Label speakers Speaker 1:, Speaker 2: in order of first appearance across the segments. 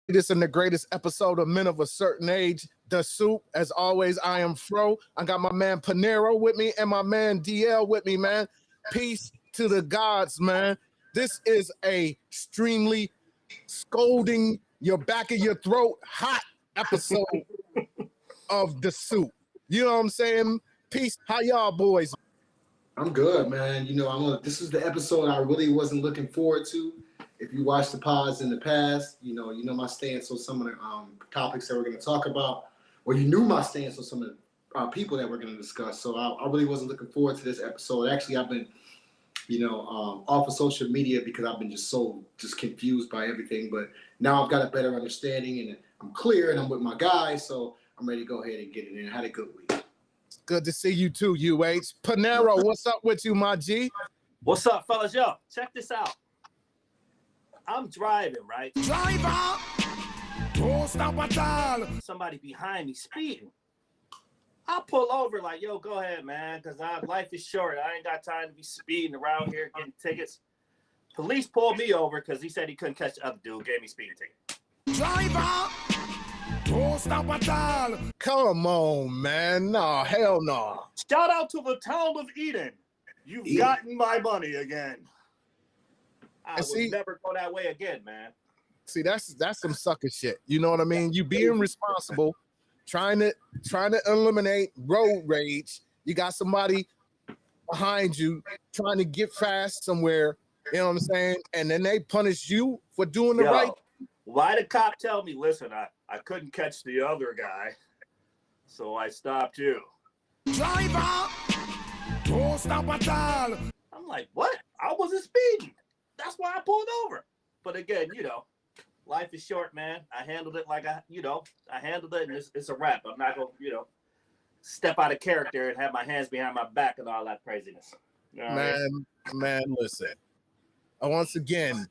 Speaker 1: This is the greatest episode of Men of a Certain Age, The Soup. As always, I am Fro. I got my man Panero with me and my man DL with me, man. Peace to the gods, man. This is a extremely scolding your back of your throat hot episode of The Soup. You know what I'm saying? Peace. How y'all boys?
Speaker 2: I'm good, man. This is the episode I really wasn't looking forward to. If you watched the pods in the past, you know my stance on some of the topics that we're going to talk about, or you knew my stance on some of the people that we're going to discuss. So I really wasn't looking forward to this episode. Actually, I've been, off of social media because I've been just confused by everything. But now I've got a better understanding and I'm clear and I'm with my guys. So I'm ready to go ahead and get it in. I had a good week.
Speaker 1: Good to see you too, UH. Panero, what's up with you, my G?
Speaker 3: What's up, fellas? Yo, check this out. I'm driving, right?
Speaker 4: Driver, don't stop at all.
Speaker 3: Somebody behind me speeding. I'll pull over like, yo, go ahead, man, because life is short. I ain't got time to be speeding around here getting tickets. Police pulled me over because he said he couldn't catch the other dude, gave me a speeding ticket.
Speaker 4: Driver, don't stop at all.
Speaker 1: Come on, man. No, hell no.
Speaker 3: Shout out to the town of Eden. You've gotten my money again. I will never go that way again, man.
Speaker 1: See, that's some sucker shit. You know what I mean? You being responsible, trying to eliminate road rage. You got somebody behind you trying to get fast somewhere. You know what I'm saying? And then they punish you for doing the right.
Speaker 3: Why the cop tell me, listen, I couldn't catch the other guy, so I stopped you.
Speaker 4: Driver, don't stop at all.
Speaker 3: I'm like, what? I wasn't speeding. That's why I pulled over. But again, life is short, man. I handled it like I handled it, and it's a wrap. I'm not going to, step out of character and have my hands behind my back and all that craziness. You know
Speaker 1: Man, listen. Once again,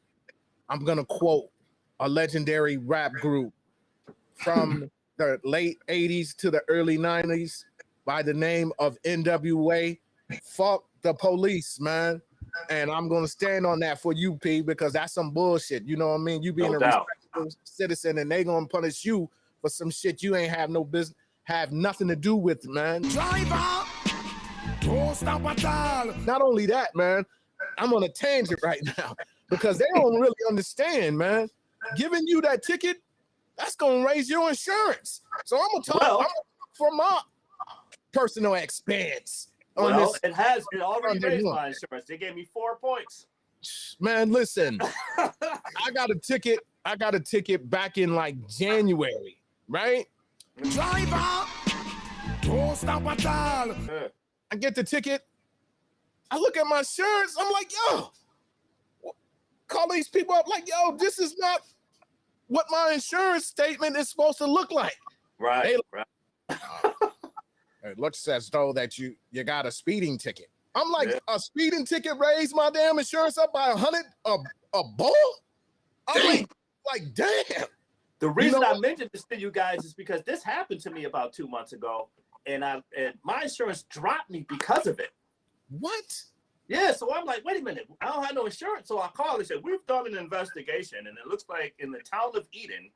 Speaker 1: I'm going to quote a legendary rap group from the late 80s to the early 90s by the name of NWA. Fuck the police, man. And I'm going to stand on that for you, P, because that's some bullshit. You know what I mean? You being a respectable citizen and they going to punish you for some shit you ain't have no business, have nothing to do with, man.
Speaker 4: Driver, don't stop at all.
Speaker 1: Not only that, man, I'm on a tangent right now because they don't really understand, man. Giving you that ticket, that's going to raise your insurance. So I'm going to talk for my personal expense.
Speaker 3: Well, it already raised my insurance. They gave me 4 points.
Speaker 1: Man, listen, I got a ticket back in like January, right?
Speaker 4: Driver, don't stop at all.
Speaker 1: I get the ticket. I look at my insurance. I'm like, yo, call these people up like, yo, this is not what my insurance statement is supposed to look like.
Speaker 3: Right.
Speaker 1: It looks as though that you got a speeding ticket. I'm like, a speeding ticket raised my damn insurance up by $100 a bull? I'm like, damn.
Speaker 3: The reason I mentioned this to you guys is because this happened to me about 2 months ago, and my insurance dropped me because of it.
Speaker 1: What?
Speaker 3: Yeah, so I'm like, wait a minute, I don't have no insurance. So I called and said, we've done an investigation, and it looks like in the town of Eden,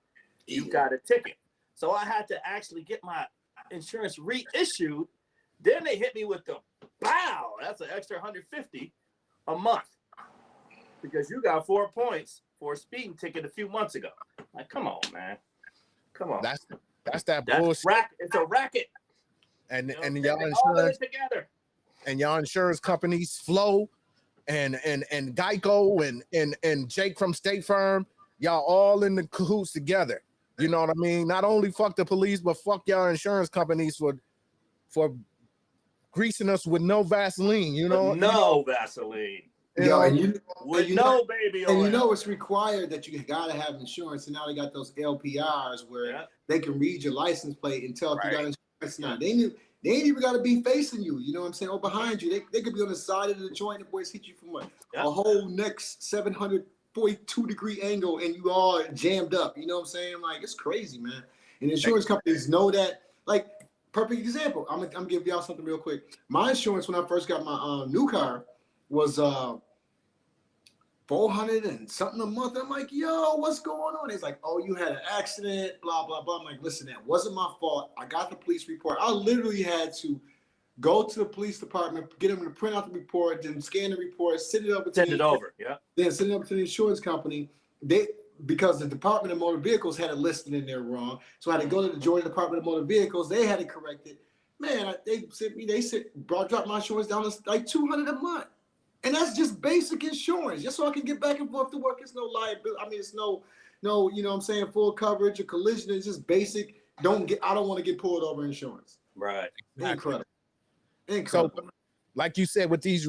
Speaker 3: you got a ticket. So I had to actually get my insurance reissued. Then they hit me with the bow. That's an extra $150 a month because you got 4 points for a speeding ticket a few months ago. Like, come on, man. Come on.
Speaker 1: That's that bullshit.
Speaker 3: It's a racket.
Speaker 1: And y'all insurance
Speaker 3: together.
Speaker 1: And y'all insurance companies, Flo and Geico and Jake from State Farm, y'all all in the cahoots together. You know what I mean? Not only fuck the police, but fuck y'all insurance companies for greasing us with no Vaseline.
Speaker 3: No Vaseline.
Speaker 2: Baby
Speaker 3: oil.
Speaker 2: It's required that you gotta have insurance, and now they got those LPRs where they can read your license plate and tell if you got insurance now. They ain't even gotta be facing you. You know what I'm saying? Or behind you. They could be on the side of the joint. The boys hit you from a whole next 742-degree angle, and you all jammed up. You know what I'm saying? Like, it's crazy, man. And insurance companies know that. Like, perfect example. I'm gonna give y'all something real quick. My insurance when I first got my new car was $400 and something a month. I'm like, yo, what's going on? He's like, oh, you had an accident, blah, blah, blah. I'm like, listen, that wasn't my fault. I got the police report. I literally had to go to the police department, get them to print out the report, then scan the report, send it over to
Speaker 3: Send it over, yeah.
Speaker 2: Then send it up to the insurance company. Because the Department of Motor Vehicles had it listed in there wrong. So I had to go to the Georgia Department of Motor Vehicles. They had it corrected. Man, they dropped my insurance down to like $200 a month. And that's just basic insurance, just so I can get back and forth to work. It's no liability. I mean, it's no, you know what I'm saying, full coverage or collision. It's just basic. I don't want to get pulled over insurance.
Speaker 3: Right.
Speaker 2: Incredible.
Speaker 1: So, like you said, with these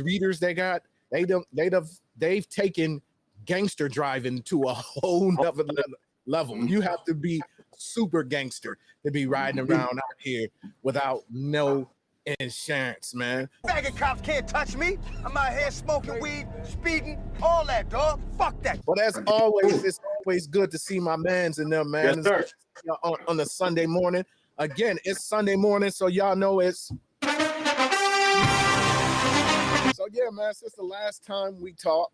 Speaker 1: readers they got, they've taken gangster driving to a whole nother level. You have to be super gangster to be riding around out here without no insurance, man.
Speaker 5: Faggot cops can't touch me. I'm out here smoking weed, speeding, all that, dog. Fuck that.
Speaker 1: But as always, it's always good to see my mans in there, man.
Speaker 3: Yes, sir.
Speaker 1: On a Sunday morning. Again, it's Sunday morning, so y'all know it's. So yeah, man, since the last time we talked,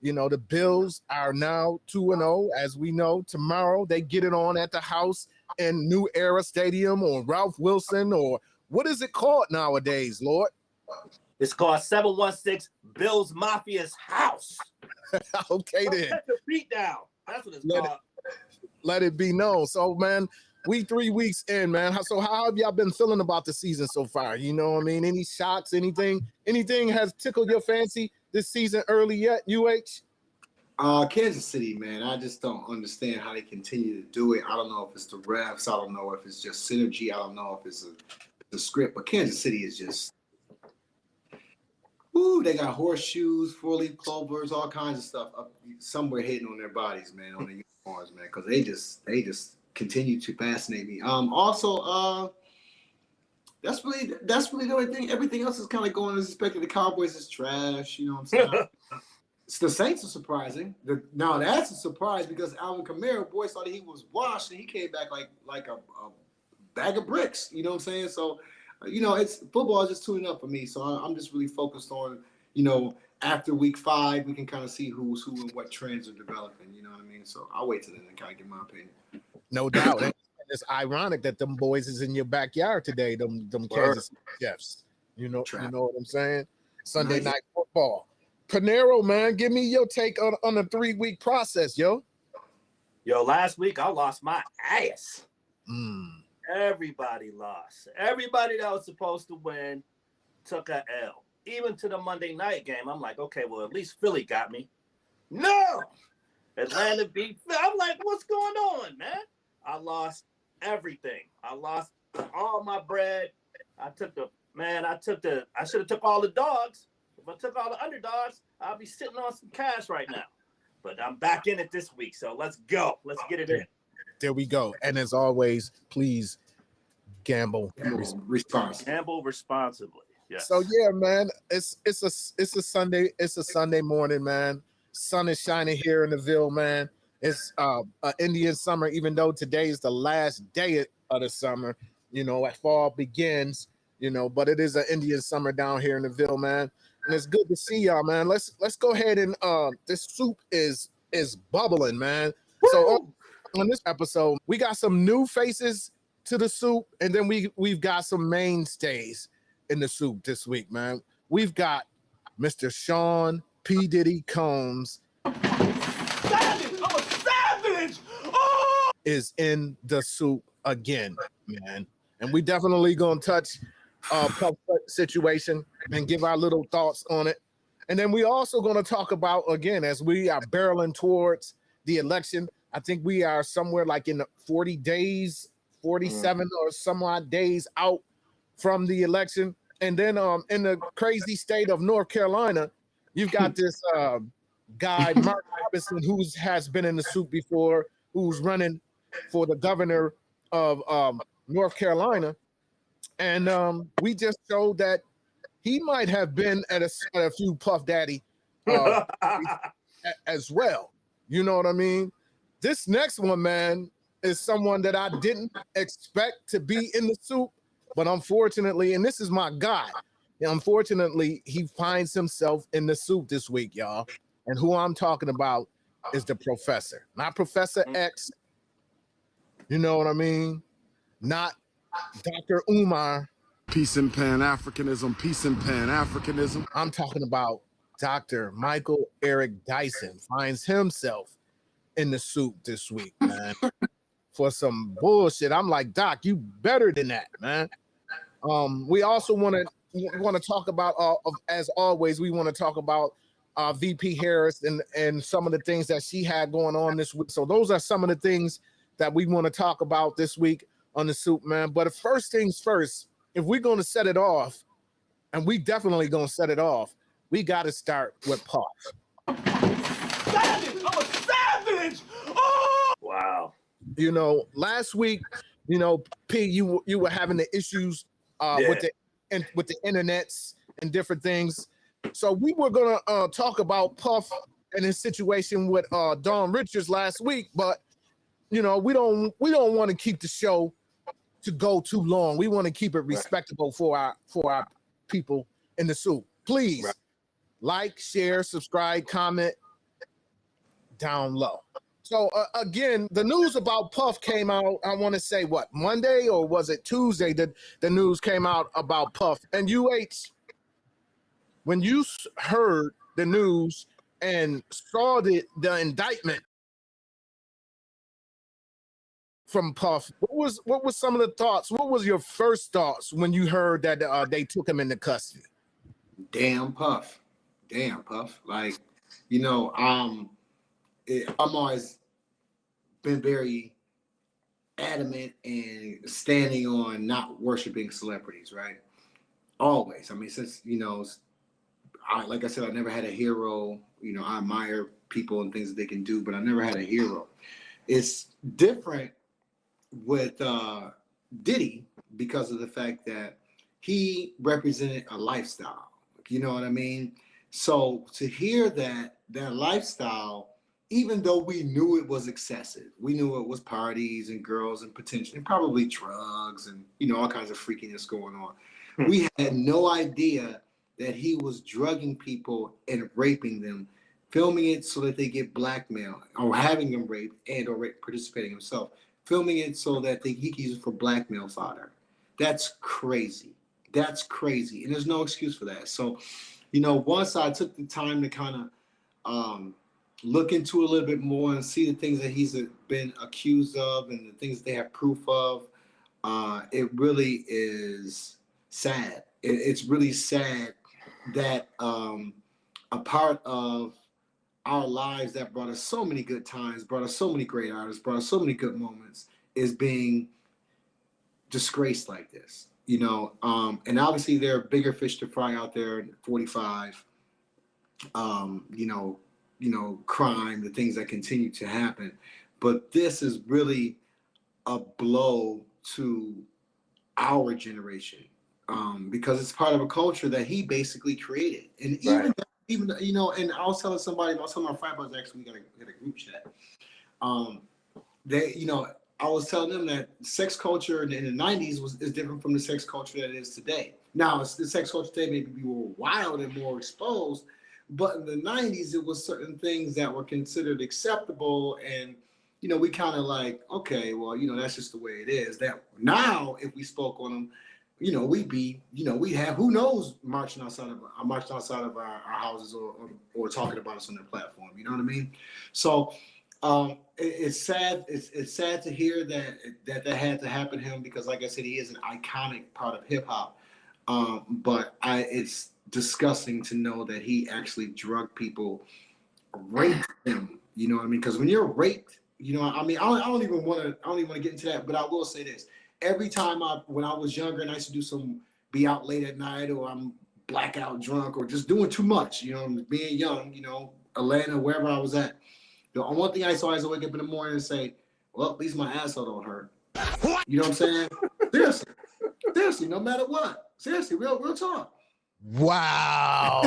Speaker 1: you know, the Bills are now 2-0. As we know, tomorrow they get it on at the house in New Era Stadium or Ralph Wilson, or what is it called nowadays, Lord?
Speaker 3: It's called 716 Bills Mafia's House.
Speaker 1: Okay, then.
Speaker 3: Set the beat down. That's what it's called.
Speaker 1: Let it be known. So, man, we 3 weeks in, man. So how have y'all been feeling about the season so far? You know what I mean? Any shots, anything has tickled your fancy this season early yet, UH?
Speaker 2: Kansas City, man. I just don't understand how they continue to do it. I don't know if it's the refs. I don't know if it's just synergy. I don't know if it's the script. But Kansas City is just, they got horseshoes, four-leaf clovers, all kinds of stuff up somewhere hidden on their bodies, man, on their uniforms, man, because they just continue to fascinate me. Also, that's really the only thing. Everything else is kind of going as expected. The Cowboys is trash. You know what I'm saying? The Saints are surprising. Now that's a surprise because Alvin Kamara, boys thought he was washed, and he came back like a bag of bricks. You know what I'm saying? So, you know, it's football is just tuning up for me. So I'm just really focused on, you know, after week 5, we can kind of see who's who and what trends are developing. You know what I mean? So I'll wait till then and kind of get my opinion.
Speaker 1: No doubt. It's ironic that them boys is in your backyard today. Them Kansas City Chiefs. You know what I'm saying? Sunday night football. Panero, man, give me your take on the 3-week process, yo.
Speaker 3: Yo, last week I lost my ass. Everybody lost. Everybody that was supposed to win took a L. Even to the Monday night game, I'm like, okay, well, at least Philly got me. No! Atlanta beat Philly. I'm like, what's going on, man? I lost everything. I lost all my bread. I should have took all the dogs. If I took all the underdogs, I'll be sitting on some cash right now. But I'm back in it this week, so let's go. Let's get it in.
Speaker 1: There we go. And as always, please gamble
Speaker 2: responsibly.
Speaker 3: Gamble responsibly. Yes.
Speaker 1: So yeah, man, it's a Sunday morning, man. Sun is shining here in the Ville, man. It's Indian summer, even though today is the last day of the summer. You know, fall begins. You know, but it is an Indian summer down here in the Ville, man. And it's good to see y'all, man. Let's go ahead and this soup is bubbling, man. Woo! So on this episode, we got some new faces to the soup, and then we've got some mainstays in the soup this week, man. We've got Mr. Sean P. Diddy Combs.
Speaker 5: Savage! I'm a savage! Oh!
Speaker 1: Is in the soup again, man. And we definitely gonna touch Puff situation and give our little thoughts on it. And then we also going to talk about, again, as we are barreling towards the election, I think we are somewhere like in the 40 days, 47 or some odd days out from the election. And then in the crazy state of North Carolina, you've got this guy, Mark Robinson, who has been in the soup before, who's running for the governor of North Carolina. And we just showed that he might have been at a few Puff Daddy as well. You know what I mean? This next one, man, is someone that I didn't expect to be in the soup, but unfortunately, and this is my guy, unfortunately, he finds himself in the soup this week, y'all. And who I'm talking about is the professor, not Professor X. You know what I mean? Not Dr. Umar.
Speaker 4: Peace and Pan-Africanism, peace and Pan-Africanism.
Speaker 1: I'm talking about Dr. Michael Eric Dyson finds himself in the soup this week, man, for some bullshit. I'm like, Doc, you better than that, man. We also want to talk about, as always, we want to talk about VP Harris and some of the things that she had going on this week. So those are some of the things that we want to talk about this week on the soup, man. But first things first, if we're going to set it off, and we definitely going to set it off, we got to start with Puff.
Speaker 5: Savage! I'm a savage! Oh!
Speaker 3: Wow.
Speaker 1: You know, last week, you know, P, you were having the issues with the internets and different things. So we were gonna talk about Puff and his situation with Dawn Richards last week, but you know, we don't want to keep the show to go too long. We want to keep it respectable for our people in the soup. Please like, share, subscribe, comment down low. So again, the news about Puff came out, I want to say, what, Monday or was it Tuesday that the news came out about Puff? And UH, when you heard the news and saw the indictment from Puff, what was some of the thoughts? What was your first thoughts when you heard that they took him into custody?
Speaker 2: Damn Puff. Like, you know, I'm always been very adamant and standing on not worshiping celebrities, right? Always. I mean, since, you know, like I said, I never had a hero. You know, I admire people and things that they can do, but I never had a hero. It's different with Diddy because of the fact that he represented a lifestyle. You know what I mean? So to hear that lifestyle, even though we knew it was excessive, we knew it was parties and girls and potentially and probably drugs and, you know, all kinds of freakiness going on. We had no idea that he was drugging people and raping them, filming it so that they get blackmailed, or having them raped and or participating himself, filming it so that he can use it for blackmail fodder. That's crazy. That's crazy. And there's no excuse for that. So, you know, once I took the time to kind of look into a little bit more and see the things that he's been accused of and the things they have proof of, it really is sad. It's really sad that a part of our lives that brought us so many good times, brought us so many great artists, brought us so many good moments, is being disgraced like this, you know. And obviously there are bigger fish to fry out there. 45, you know, crime, the things that continue to happen. But this is really a blow to our generation, because it's part of a culture that he basically created. And even you know, and I was telling my friend about actually, we got a group chat. They, you know, I was telling them that sex culture in the 90s is different from the sex culture that it is today. Now, the sex culture today may be more wild and more exposed, but in the 90s, it was certain things that were considered acceptable. And, you know, we kind of like, okay, well, you know, that's just the way it is. That now, if we spoke on them, you know, we'd be, you know, we have, who knows, marching outside of our houses or talking about us on their platform. You know what I mean? So it's sad. It's sad to hear that had to happen to him, because, like I said, he is an iconic part of hip hop. But it's disgusting to know that he actually drugged people, raped them. You know what I mean? Because when you're raped, you know, I mean, I don't even want to get into that. But I will say this: every time when I was younger and I used to be out late at night, or I'm blackout drunk, or just doing too much, you know, being young, you know, Atlanta, wherever I was at. The one thing I used to always wake up in the morning and say, well, at least my asshole don't hurt. You know what I'm saying? Seriously, no matter what. Seriously, real talk.
Speaker 1: Wow.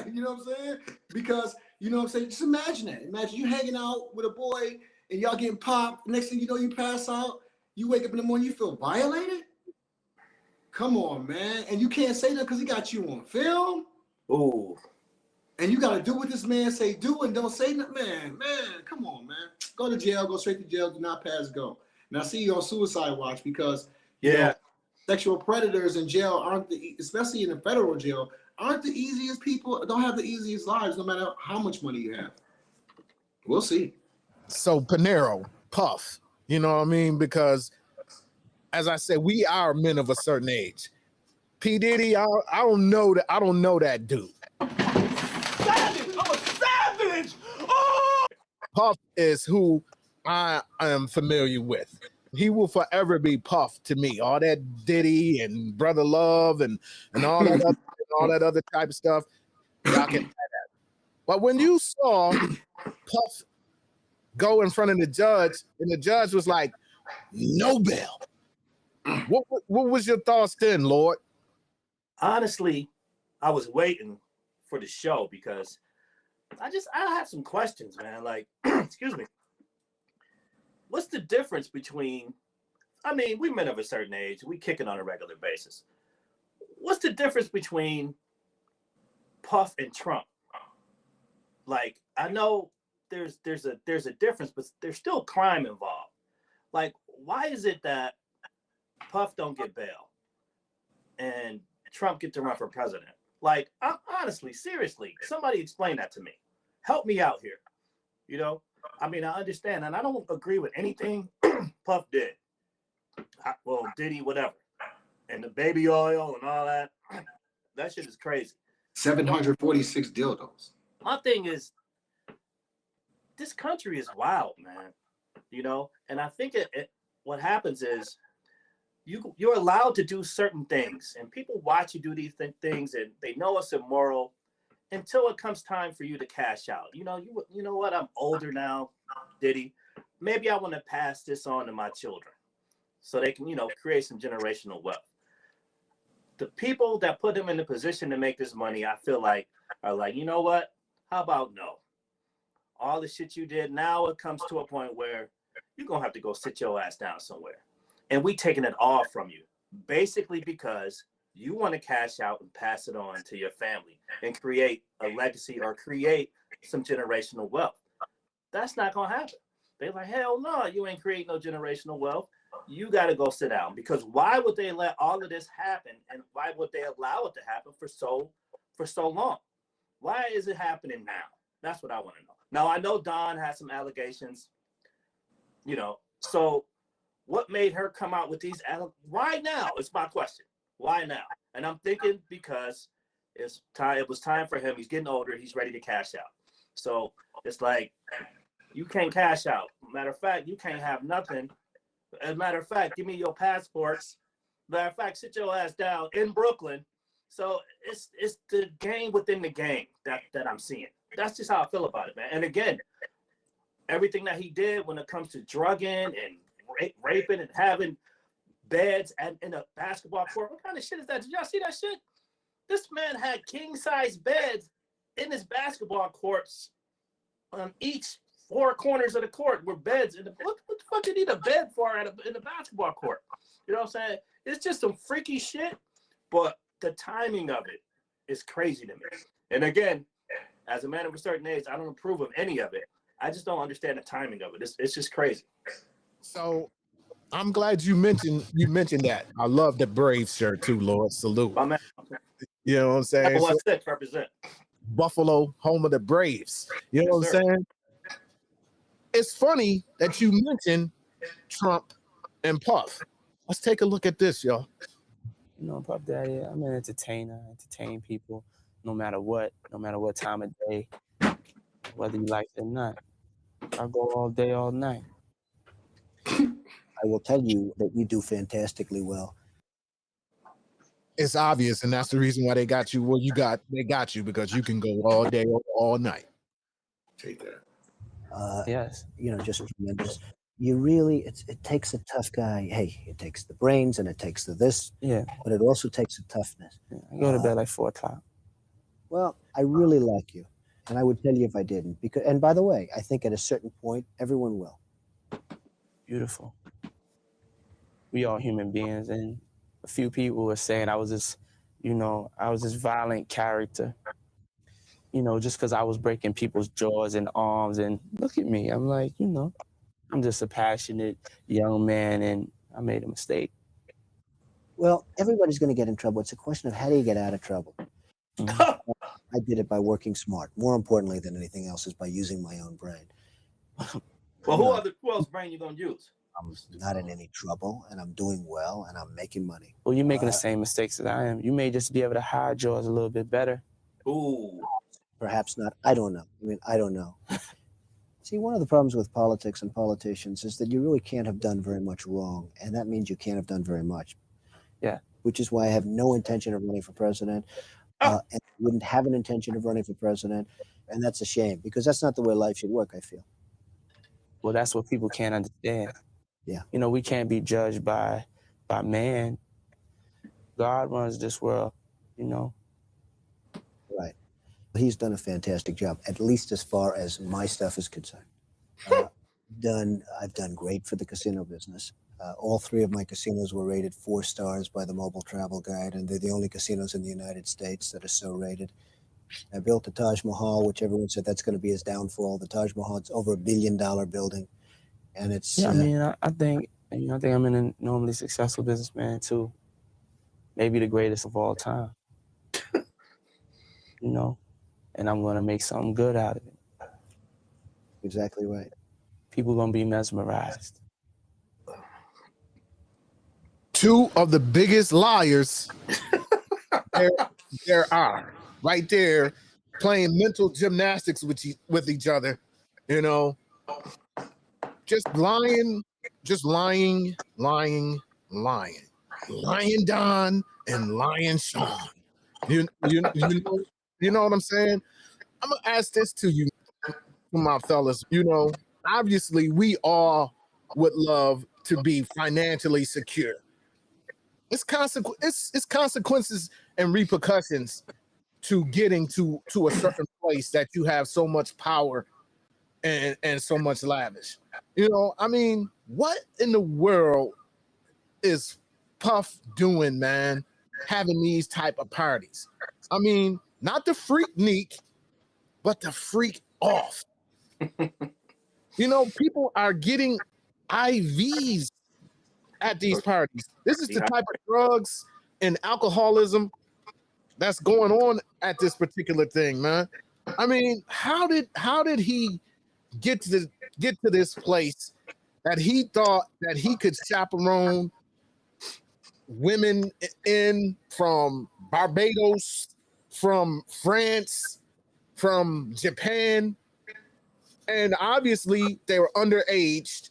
Speaker 2: You know what I'm saying? Because, you know what I'm saying? Just imagine that. Imagine you hanging out with a boy and y'all getting popped. Next thing you know, you pass out. You wake up in the morning, you feel violated? Come on, man. And you can't say that because he got you on film?
Speaker 3: Ooh.
Speaker 2: And you got to do what this man say do and don't say nothing. Man, come on, man. Go to jail, go straight to jail, do not pass go. And I see you on suicide watch because, you know, sexual predators in jail aren't, especially in a federal jail, aren't the easiest people, don't have the easiest lives no matter how much money you have. We'll see.
Speaker 1: So Panero, Puff, you know what I mean? Because as I said, we are men of a certain age. P. Diddy, I don't know that dude.
Speaker 5: Savage! I'm a savage! Oh!
Speaker 1: Puff is who I am familiar with. He will forever be Puff to me. All that Diddy and Brother Love and all that other type of stuff. Y'all can have that. But when you saw Puff go in front of the judge, and the judge was like, "No bail." What was your thoughts then, Lord?
Speaker 3: Honestly, I was waiting for the show because I have some questions, man. Like, excuse me. What's the difference between, I mean, we men of a certain age, we kick it on a regular basis. What's the difference between Puff and Trump? Like, I know there's a difference, but there's still crime involved. Like, why is it that Puff don't get bail and Trump get to run for president? Like, I'm honestly, seriously, somebody explain that to me. Help me out here. You know, I mean, I understand, and I don't agree with anything Puff did. Well, Diddy, whatever, and the baby oil and all that. That shit is crazy.
Speaker 2: 746 dildos.
Speaker 3: My thing is, this country is wild, man. You know, and I think what happens is you're allowed to do certain things, and people watch you do these things, and they know it's immoral until it comes time for you to cash out. You know what? I'm older now, Diddy. Maybe I want to pass this on to my children so they can, create some generational wealth. The people that put them in the position to make this money, I feel like, are like, you know what? How about no? All the shit you did, now it comes to a point where you're going to have to go sit your ass down somewhere. And we taking it all from you, basically because you want to cash out and pass it on to your family and create a legacy or create some generational wealth. That's not going to happen. They're like, hell no, you ain't creating no generational wealth. You got to go sit down, because why would they let all of this happen, and why would they allow it to happen for so long? Why is it happening now? That's what I want to know. Now, I know Dawn has some allegations, so what made her come out with these? Why now? It's my question. Why now? And I'm thinking because it was time for him. He's getting older. He's ready to cash out. So it's like, you can't cash out. Matter of fact, you can't have nothing. As a matter of fact, give me your passports. Matter of fact, sit your ass down in Brooklyn. So it's the game within the game that I'm seeing. That's just how I feel about it, man. And again, everything that he did when it comes to drugging and raping and having beds in a basketball court. What kind of shit is that? Did y'all see that shit? This man had king-size beds in his basketball courts on each 4 corners of the court were beds. What the fuck do you need a bed for in the basketball court? You know what I'm saying? It's just some freaky shit, but the timing of it is crazy to me. And again, as a man of a certain age, I don't approve of any of it. I just don't understand the timing of it. It's just crazy.
Speaker 1: So I'm glad you mentioned that. I love the Braves shirt too, Lord. Salute.
Speaker 3: My man.
Speaker 1: You know what I'm saying?
Speaker 3: Number 16 represent.
Speaker 1: Buffalo, home of the Braves. You know what I'm saying? It's funny that you mentioned Trump and Puff. Let's take a look at this, y'all.
Speaker 6: Puff Daddy, I'm an entertainer. I entertain people no matter what time of day, whether you like it or not. I go all day, all night.
Speaker 7: I will tell you that you do fantastically well.
Speaker 1: It's obvious, and that's the reason why they got you. Well, they got you because you can go all day, all night.
Speaker 2: Take that.
Speaker 6: Yes.
Speaker 7: Just tremendous. You really, it takes a tough guy. Hey, it takes the brains and it takes the this.
Speaker 6: Yeah.
Speaker 7: But it also takes a toughness.
Speaker 6: Yeah. I go to bed like 4 o'clock.
Speaker 7: Well, I really like you, and I would tell you if I didn't. And by the way, I think at a certain point, everyone will.
Speaker 6: Beautiful. We all human beings, and a few people were saying I was this violent character. you know, just because I was breaking people's jaws and arms, and look at me, I'm like, you know, I'm just a passionate young man, and I made a mistake.
Speaker 7: Well, everybody's going to get in trouble. It's a question of how do you get out of trouble. I did it by working smart. More importantly than anything else is by using my own brain.
Speaker 3: Well, who else brain you gonna use?
Speaker 7: I'm not in any trouble, and I'm doing well, and I'm making money.
Speaker 6: Well, you're making the same mistakes that I am. You may just be able to hide yours a little bit better.
Speaker 3: Ooh.
Speaker 7: Perhaps not. I don't know. I mean, I don't know. See, one of the problems with politics and politicians is that you really can't have done very much wrong, and that means you can't have done very much.
Speaker 6: Yeah.
Speaker 7: Which is why I have no intention of running for president, and wouldn't have an intention of running for president, and that's a shame, because that's not the way life should work, I feel.
Speaker 6: Well, that's what people can't understand.
Speaker 7: Yeah.
Speaker 6: You know, we can't be judged by man. God runs this world, you know.
Speaker 7: Right. He's done a fantastic job, at least as far as my stuff is concerned. I've done great for the casino business. All 3 of my casinos were rated 4 stars by the Mobile Travel Guide, and they're the only casinos in the United States that are so rated. I built the Taj Mahal, which everyone said that's going to be his downfall. The Taj Mahal, it's over $1 billion building, and it's.
Speaker 6: Yeah, I mean, I think I'm an enormously successful businessman too. Maybe the greatest of all time. You know, and I'm going to make something good out of it.
Speaker 7: Exactly right.
Speaker 6: People going to be mesmerized.
Speaker 1: 2 of the biggest liars there are, right there, playing mental gymnastics with each other, you know, just lying Don and lying Sean. You know what I'm saying? I'm gonna ask this to you, my fellas. You know, obviously we all would love to be financially secure. It's consequences and repercussions to getting to a certain place that you have so much power and so much lavish. You know, I mean, what in the world is Puff doing, man, having these type of parties? I mean, not the freak neek, but the freak off. You know, people are getting IVs at these parties. This is the type of drugs and alcoholism that's going on at this particular thing, man. I mean, how did he get to this place that he thought that he could chaperone women in from Barbados, from France, from Japan, and obviously they were underage.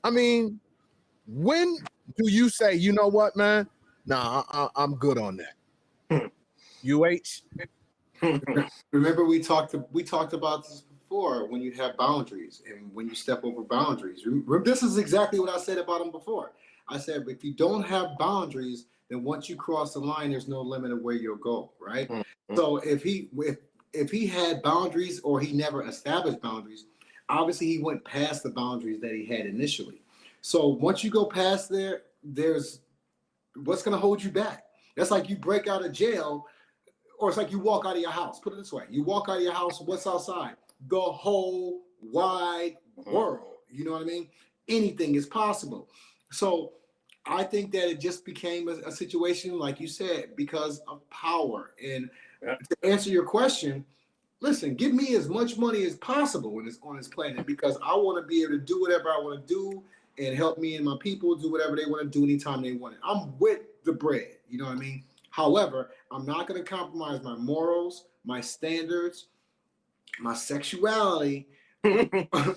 Speaker 1: I mean, when do you say, you know what, man? Nah, I'm good on that. UH.
Speaker 2: Remember we talked about this before, when you have boundaries and when you step over boundaries. This is exactly what I said about him before. I said, if you don't have boundaries, then once you cross the line, there's no limit of where you'll go, right? Mm-hmm. So if he had boundaries or he never established boundaries, obviously he went past the boundaries that he had initially. So once you go past there, there's what's going to hold you back. That's like you break out of jail, or it's like you walk out of your house. Put it this way. You walk out of your house, what's outside? The whole wide world. You know what I mean? Anything is possible. So I think that it just became a situation, like you said, because of power. And to answer your question, listen, give me as much money as possible on this planet, because I want to be able to do whatever I want to do and help me and my people do whatever they want to do anytime they want it. I'm with the bread. You know what I mean? However, I'm not going to compromise my morals, my standards, my sexuality,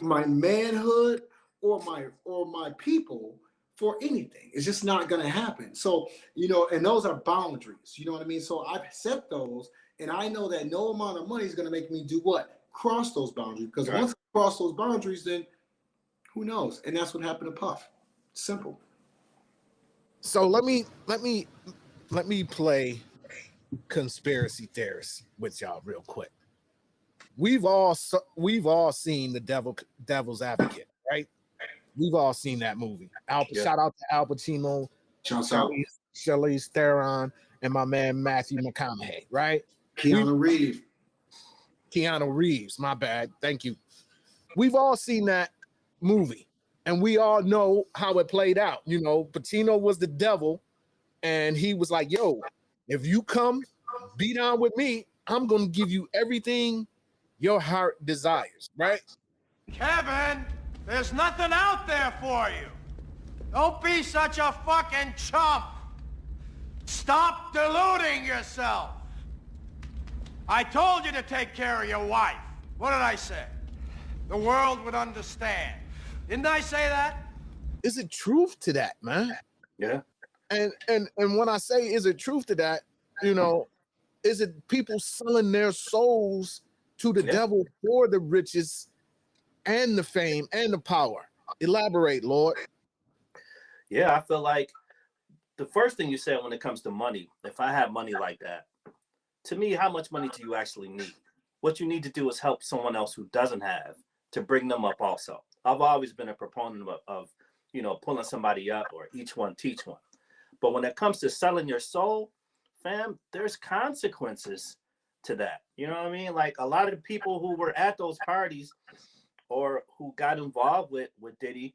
Speaker 2: my manhood, or my people for anything. It's just not going to happen. So, you know, and those are boundaries. You know what I mean? So I've set those, and I know that no amount of money is going to make me do what? Cross those boundaries. Because once I cross those boundaries, then who knows? And that's what happened to Puff. Simple.
Speaker 1: So let me play conspiracy theorist with y'all real quick. We've all seen the Devil's Advocate, right? We've all seen that movie. Shout out to Al Pacino, Charlize Theron, and my man Matthew McConaughey, right?
Speaker 2: Keanu Reeves.
Speaker 1: Keanu Reeves, my bad. Thank you. We've all seen that movie, and we all know how it played out. You know, Pacino was the devil, and he was like, yo, if you come be down with me, I'm going to give you everything your heart desires, right?
Speaker 5: Kevin, there's nothing out there for you. Don't be such a fucking chump. Stop deluding yourself. I told you to take care of your wife. What did I say? The world would understand. Didn't I say that?
Speaker 1: Is it truth to that, man?
Speaker 3: Yeah.
Speaker 1: And when I say is it truth to that, you know, is it people selling their souls to the devil for the riches and the fame and the power? Elaborate, Lord.
Speaker 3: Yeah, I feel like the first thing you said when it comes to money, if I had money like that, to me, how much money do you actually need? What you need to do is help someone else who doesn't have to bring them up also. I've always been a proponent of you know, pulling somebody up or each one teach one. But when it comes to selling your soul, fam, there's consequences to that. You know what I mean? Like a lot of the people who were at those parties or who got involved with Diddy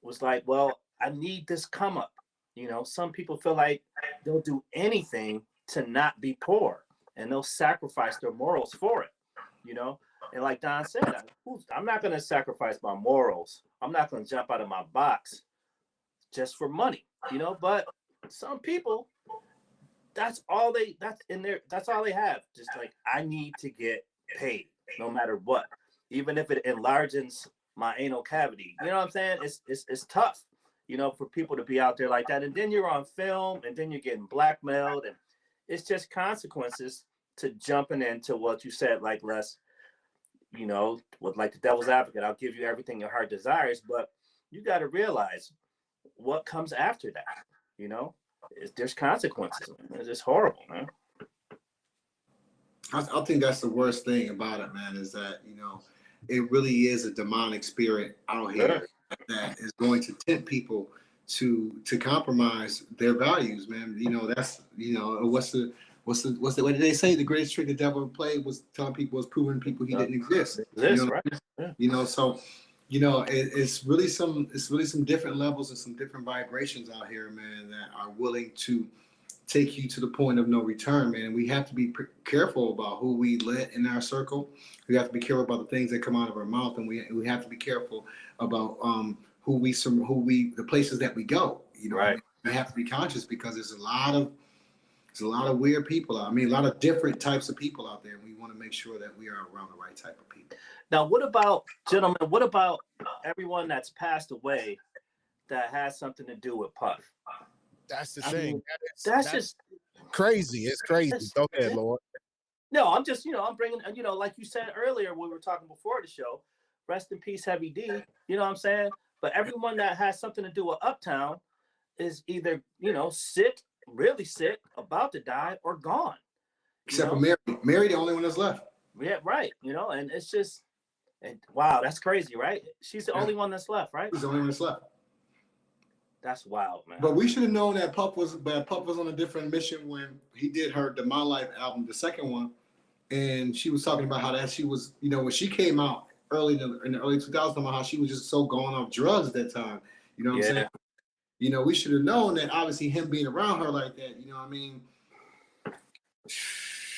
Speaker 3: was like, well, I need this come up. You know, some people feel like they'll do anything to not be poor and they'll sacrifice their morals for it, you know? And like Don said, I'm not going to sacrifice my morals. I'm not going to jump out of my box just for money, you know? But some people, that's all they have. Just like, I need to get paid no matter what, even if it enlarges my anal cavity. You know what I'm saying? It's tough, you know, for people to be out there like that. And then you're on film and then you're getting blackmailed, and it's just consequences to jumping into what you said, like Les, you know, with like the devil's advocate, I'll give you everything your heart desires, but you got to realize what comes after that, you know? There's consequences. It's just horrible, man.
Speaker 2: I think that's the worst thing about it, man, is that, you know, it really is a demonic spirit out here that is going to tempt people to compromise their values, man. You know, that's, you know, what did they say? The greatest trick the devil played was telling people, was proving people he didn't exist. You know,
Speaker 3: right? Yeah.
Speaker 2: You know, so, you know, it's really some different levels and some different vibrations out here, man, that are willing to take you to the point of no return, man. And we have to be careful about who we let in our circle. We have to be careful about the things that come out of our mouth, and we have to be careful about the places that we go. You know,
Speaker 3: right.
Speaker 2: We have to be conscious because there's a lot of weird people. I mean, a lot of different types of people out there. And we want to make sure that we are around the right type of people.
Speaker 3: Now, what about, gentlemen, what about everyone that's passed away that has something to do with Puff?
Speaker 1: That's the thing.
Speaker 3: Mean, that's just
Speaker 1: crazy. It's crazy. Go ahead, Lord.
Speaker 3: No, I'm just, you know, I'm bringing, you know, like you said earlier when we were talking before the show, rest in peace, Heavy D, you know what I'm saying? But everyone that has something to do with Uptown is either, you know, sick, really sick, about to die, or gone.
Speaker 2: Except for Mary. Mary, the only one that's left.
Speaker 3: Yeah, right. You know, and it's just, and wow, that's crazy, right? She's the only one that's left, right?
Speaker 2: She's the only one that's left.
Speaker 3: That's wild, man.
Speaker 2: But we should have known that Puff was on a different mission when he did the My Life album, the second one, and she was talking about how that she was, you know, when she came out in the early 2000s, about how she was just so gone off drugs at that time. You know what I'm saying? You know, we should have known that obviously him being around her like that, you know what I mean?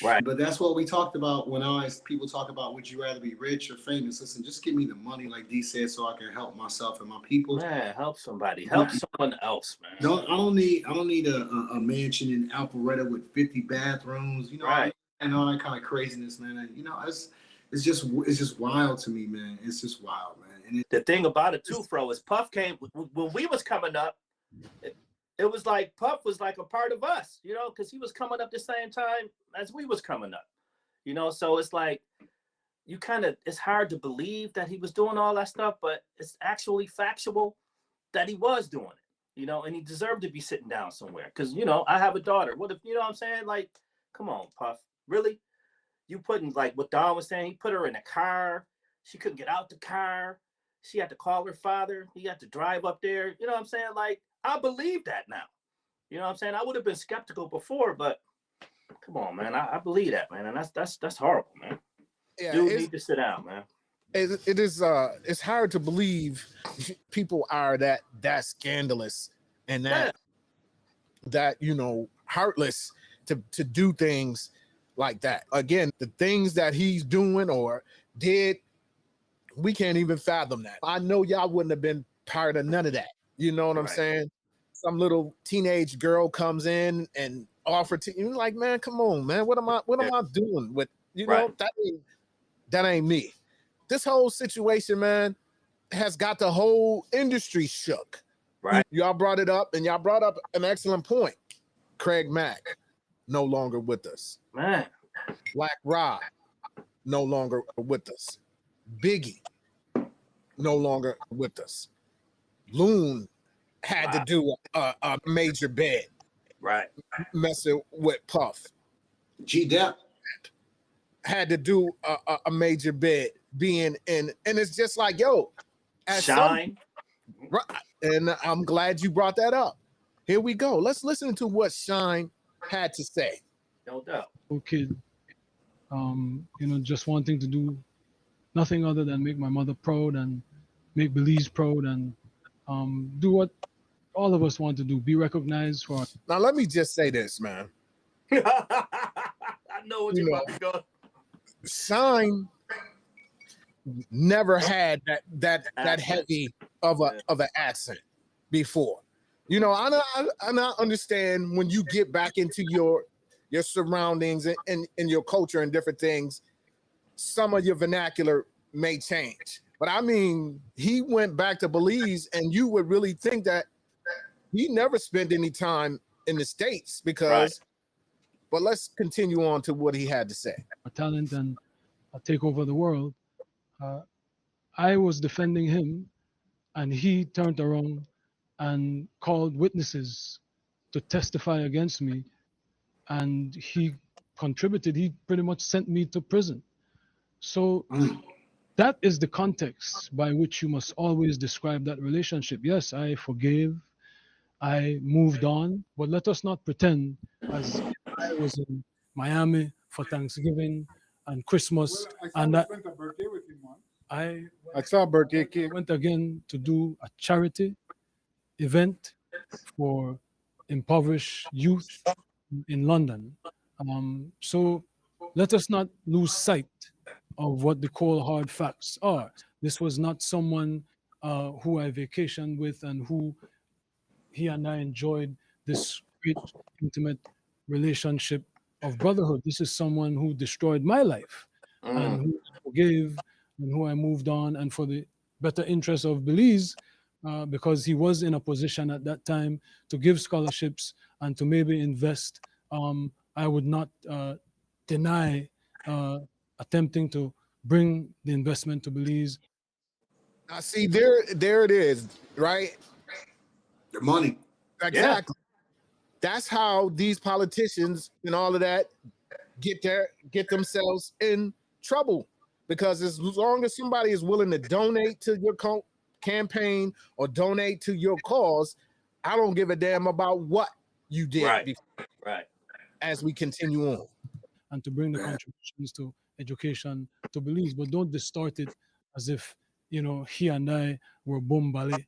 Speaker 3: Right.
Speaker 2: But that's what we talked about when people talk about, would you rather be rich or famous? Listen, just give me the money, like D said, so I can help myself and my people.
Speaker 3: Man, help somebody. Help someone else, man.
Speaker 2: I don't need a mansion in Alpharetta with 50 bathrooms, you know,
Speaker 3: right.
Speaker 2: And all that kind of craziness, man. And, you know, it's just wild to me, man. It's just wild, man. And
Speaker 3: the thing about it too, Fro, is Puff came when we was coming up. It was like Puff was like a part of us, you know, because he was coming up the same time as we was coming up, you know. So it's like it's hard to believe that he was doing all that stuff, but it's actually factual that he was doing it, you know, and he deserved to be sitting down somewhere. Because, you know, I have a daughter. What if, you know what I'm saying? Like, come on, Puff, really? You putting, like what Don was saying, he put her in a car. She couldn't get out the car. She had to call her father. He had to drive up there. You know what I'm saying? Like, I believe that now. You know what I'm saying? I would have been skeptical before, but come on, man. I believe that, man. And that's horrible, man.
Speaker 1: Yeah,
Speaker 3: Dude need to sit down, man.
Speaker 1: it is it's hard to believe people are that scandalous and that heartless to do things like that. Again, the things that he's doing or did, we can't even fathom that. I know y'all wouldn't have been part of none of that. You know what I'm saying? Some little teenage girl comes in and offer to you, like, man, come on, man. What am I doing with that ain't me. This whole situation, man, has got the whole industry shook.
Speaker 3: Right.
Speaker 1: Y'all brought it up, and y'all brought up an excellent point. Craig Mack, no longer with us.
Speaker 3: Man.
Speaker 1: Black Rob, no longer with us. Biggie, no longer with us. Loon had to do a major bid.
Speaker 3: Right.
Speaker 1: Messing with Puff.
Speaker 2: G-Dep
Speaker 1: had to do a major bid being in, and it's just like, yo,
Speaker 3: Shine.
Speaker 1: And I'm glad you brought that up. Here we go. Let's listen to what Shine had to say.
Speaker 3: No doubt.
Speaker 8: Kid, just wanting to do nothing other than make my mother proud and make Belize proud and do what all of us want to do, be recognized for.
Speaker 1: Now, let me just say this, man.
Speaker 3: I know what you're about to go.
Speaker 1: Shine never had that heavy of an accent before. I understand when you get back into your surroundings and your culture and different things, some of your vernacular may change. But I mean, he went back to Belize, and you would really think that he never spent any time in the States because. But let's continue on to what he had to say.
Speaker 8: Talent and take over the world. I was defending him, and he turned around and called witnesses to testify against me, and he contributed. He pretty much sent me to prison. So that is the context by which you must always describe that relationship. Yes, I forgave, I moved on, but let us not pretend as I was in Miami for Thanksgiving and Christmas, and that
Speaker 4: spent a birthday with him once.
Speaker 8: I
Speaker 4: saw a birthday cake.
Speaker 8: went again to do a charity event for impoverished youth in London. So let us not lose sight of what the cold hard facts are. This was not someone who I vacationed with and who he and I enjoyed this great intimate relationship of brotherhood. This is someone who destroyed my life and who I forgave and who I moved on, and for the better interest of Belize, because he was in a position at that time to give scholarships and to maybe invest. I would not deny attempting to bring the investment to Belize.
Speaker 1: Now, see, there it is, right?
Speaker 2: the money.
Speaker 1: Exactly. That's how these politicians and all of that get themselves in trouble, because as long as somebody is willing to donate to your campaign or donate to your cause, I don't give a damn about what you did.
Speaker 3: Right.
Speaker 1: As we continue on.
Speaker 8: And to bring the contributions to education to Belize, but don't distort it as if, he and I were bombali.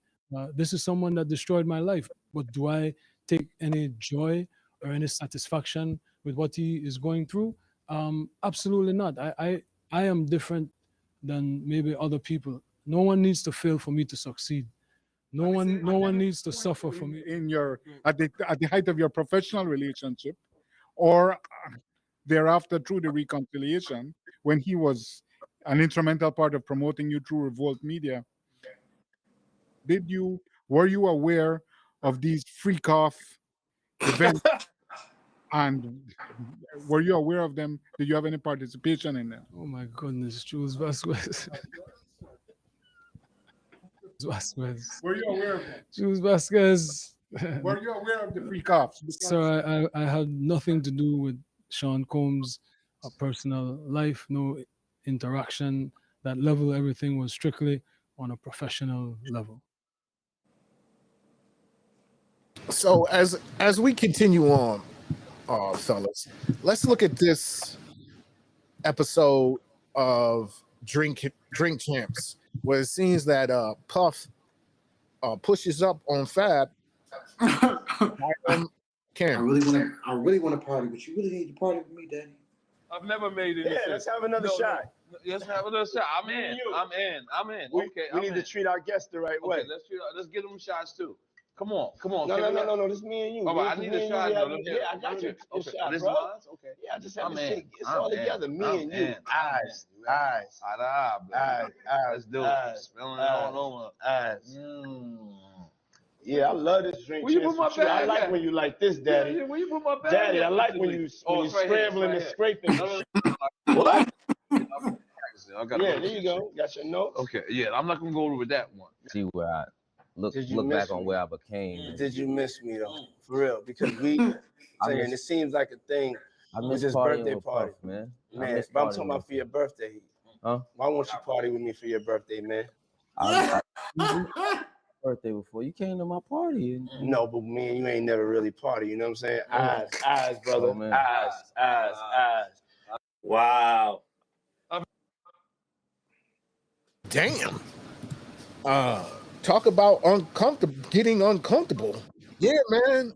Speaker 8: This is someone that destroyed my life, but do I take any joy or any satisfaction with what he is going through? Absolutely not. I am different than maybe other people. No one needs to fail for me to succeed. No one needs to suffer for me.
Speaker 4: In your at the height of your professional relationship, or thereafter through the reconciliation, when he was an instrumental part of promoting you through Revolt Media, were you aware of these freak off events? And were you aware of them? Did you have any participation in them?
Speaker 8: Oh my goodness, Jules Vasquez.
Speaker 4: Were you aware of them?
Speaker 8: Jules Vasquez.
Speaker 4: Were you aware of the freak offs?
Speaker 8: So I had nothing to do with Sean Combs' personal life, no interaction. That level, everything was strictly on a professional level.
Speaker 1: So as we continue on, fellas, let's look at this episode of drink champs, where it seems that Puff pushes up on Fab.
Speaker 2: I
Speaker 1: Cam.
Speaker 2: really want to party, but you really need to party with me, Daddy.
Speaker 9: I've never made any sense.
Speaker 10: Let's have another shot.
Speaker 9: No. Let's have another shot. I'm in. Okay,
Speaker 10: we need to treat our guests the right way.
Speaker 9: Okay, let's get them shots too. Come on.
Speaker 10: No. This is me and you.
Speaker 9: Oh, I need a shot.
Speaker 10: Yeah, I got you.
Speaker 9: Okay.
Speaker 10: Shot,
Speaker 9: This
Speaker 10: bro.
Speaker 9: mine? Okay.
Speaker 10: Yeah, I just have to
Speaker 9: in.
Speaker 10: shake. It's all together. Me and you. Eyes.
Speaker 9: Let's do it. Spilling it all over.
Speaker 10: Eyes. Yeah, I love this drink.
Speaker 9: Where you put my bag
Speaker 10: I like
Speaker 9: at?
Speaker 10: when you like this, Daddy.
Speaker 9: Yeah, where you put my bag
Speaker 10: Daddy,
Speaker 9: at?
Speaker 10: I like when you scrambling and scraping.
Speaker 9: What?
Speaker 10: Yeah, there you go. Got your notes.
Speaker 9: Okay, yeah, I'm not gonna go over with that one.
Speaker 11: See where I look
Speaker 10: Did you
Speaker 11: back
Speaker 10: miss
Speaker 11: on
Speaker 10: me?
Speaker 11: where I became.
Speaker 10: Did you miss me though? For real, because saying it seems like a thing.
Speaker 11: I
Speaker 10: With
Speaker 11: miss
Speaker 10: this
Speaker 11: partying
Speaker 10: birthday
Speaker 11: with
Speaker 10: party.
Speaker 11: Puff, man.
Speaker 10: Man, but I'm talking about for your birthday.
Speaker 11: Huh?
Speaker 10: Why won't you party with me for your birthday, man?
Speaker 11: Birthday before you came to my party. And,
Speaker 10: No, but me and you ain't never really party. You know what I'm saying? Eyes, brother.
Speaker 11: Oh, man.
Speaker 10: Eyes.
Speaker 3: Wow.
Speaker 1: Damn. Talk about getting uncomfortable. Yeah, man.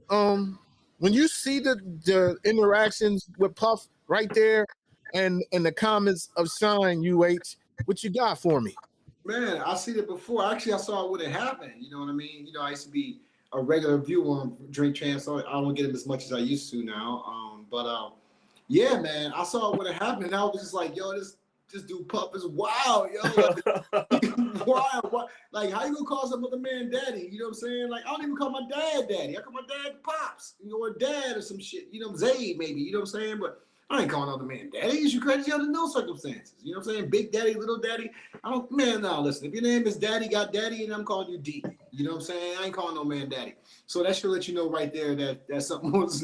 Speaker 1: When you see the interactions with Puff right there and the comments of Shine, what you got for me?
Speaker 2: Man, I seen it before. Actually, I saw it when it happened. You know what I mean? You know, I used to be a regular viewer on Drink Champs, so I don't get them as much as I used to now. Yeah, man, I saw it when it happened, and I was just like, yo, this dude Puff is wild, yo. Wild. Like, how you gonna call some other man daddy? You know what I'm saying? Like, I don't even call my dad daddy. I call my dad Pops, or dad or some shit. You know, Zayd maybe. You know what I'm saying? But I ain't calling other man daddy. You crazy under no circumstances. You know what I'm saying? Big daddy, little daddy. Listen, if your name is daddy, got daddy, and I'm calling you D. You know what I'm saying? I ain't calling no man daddy. So that should let you know right there that something was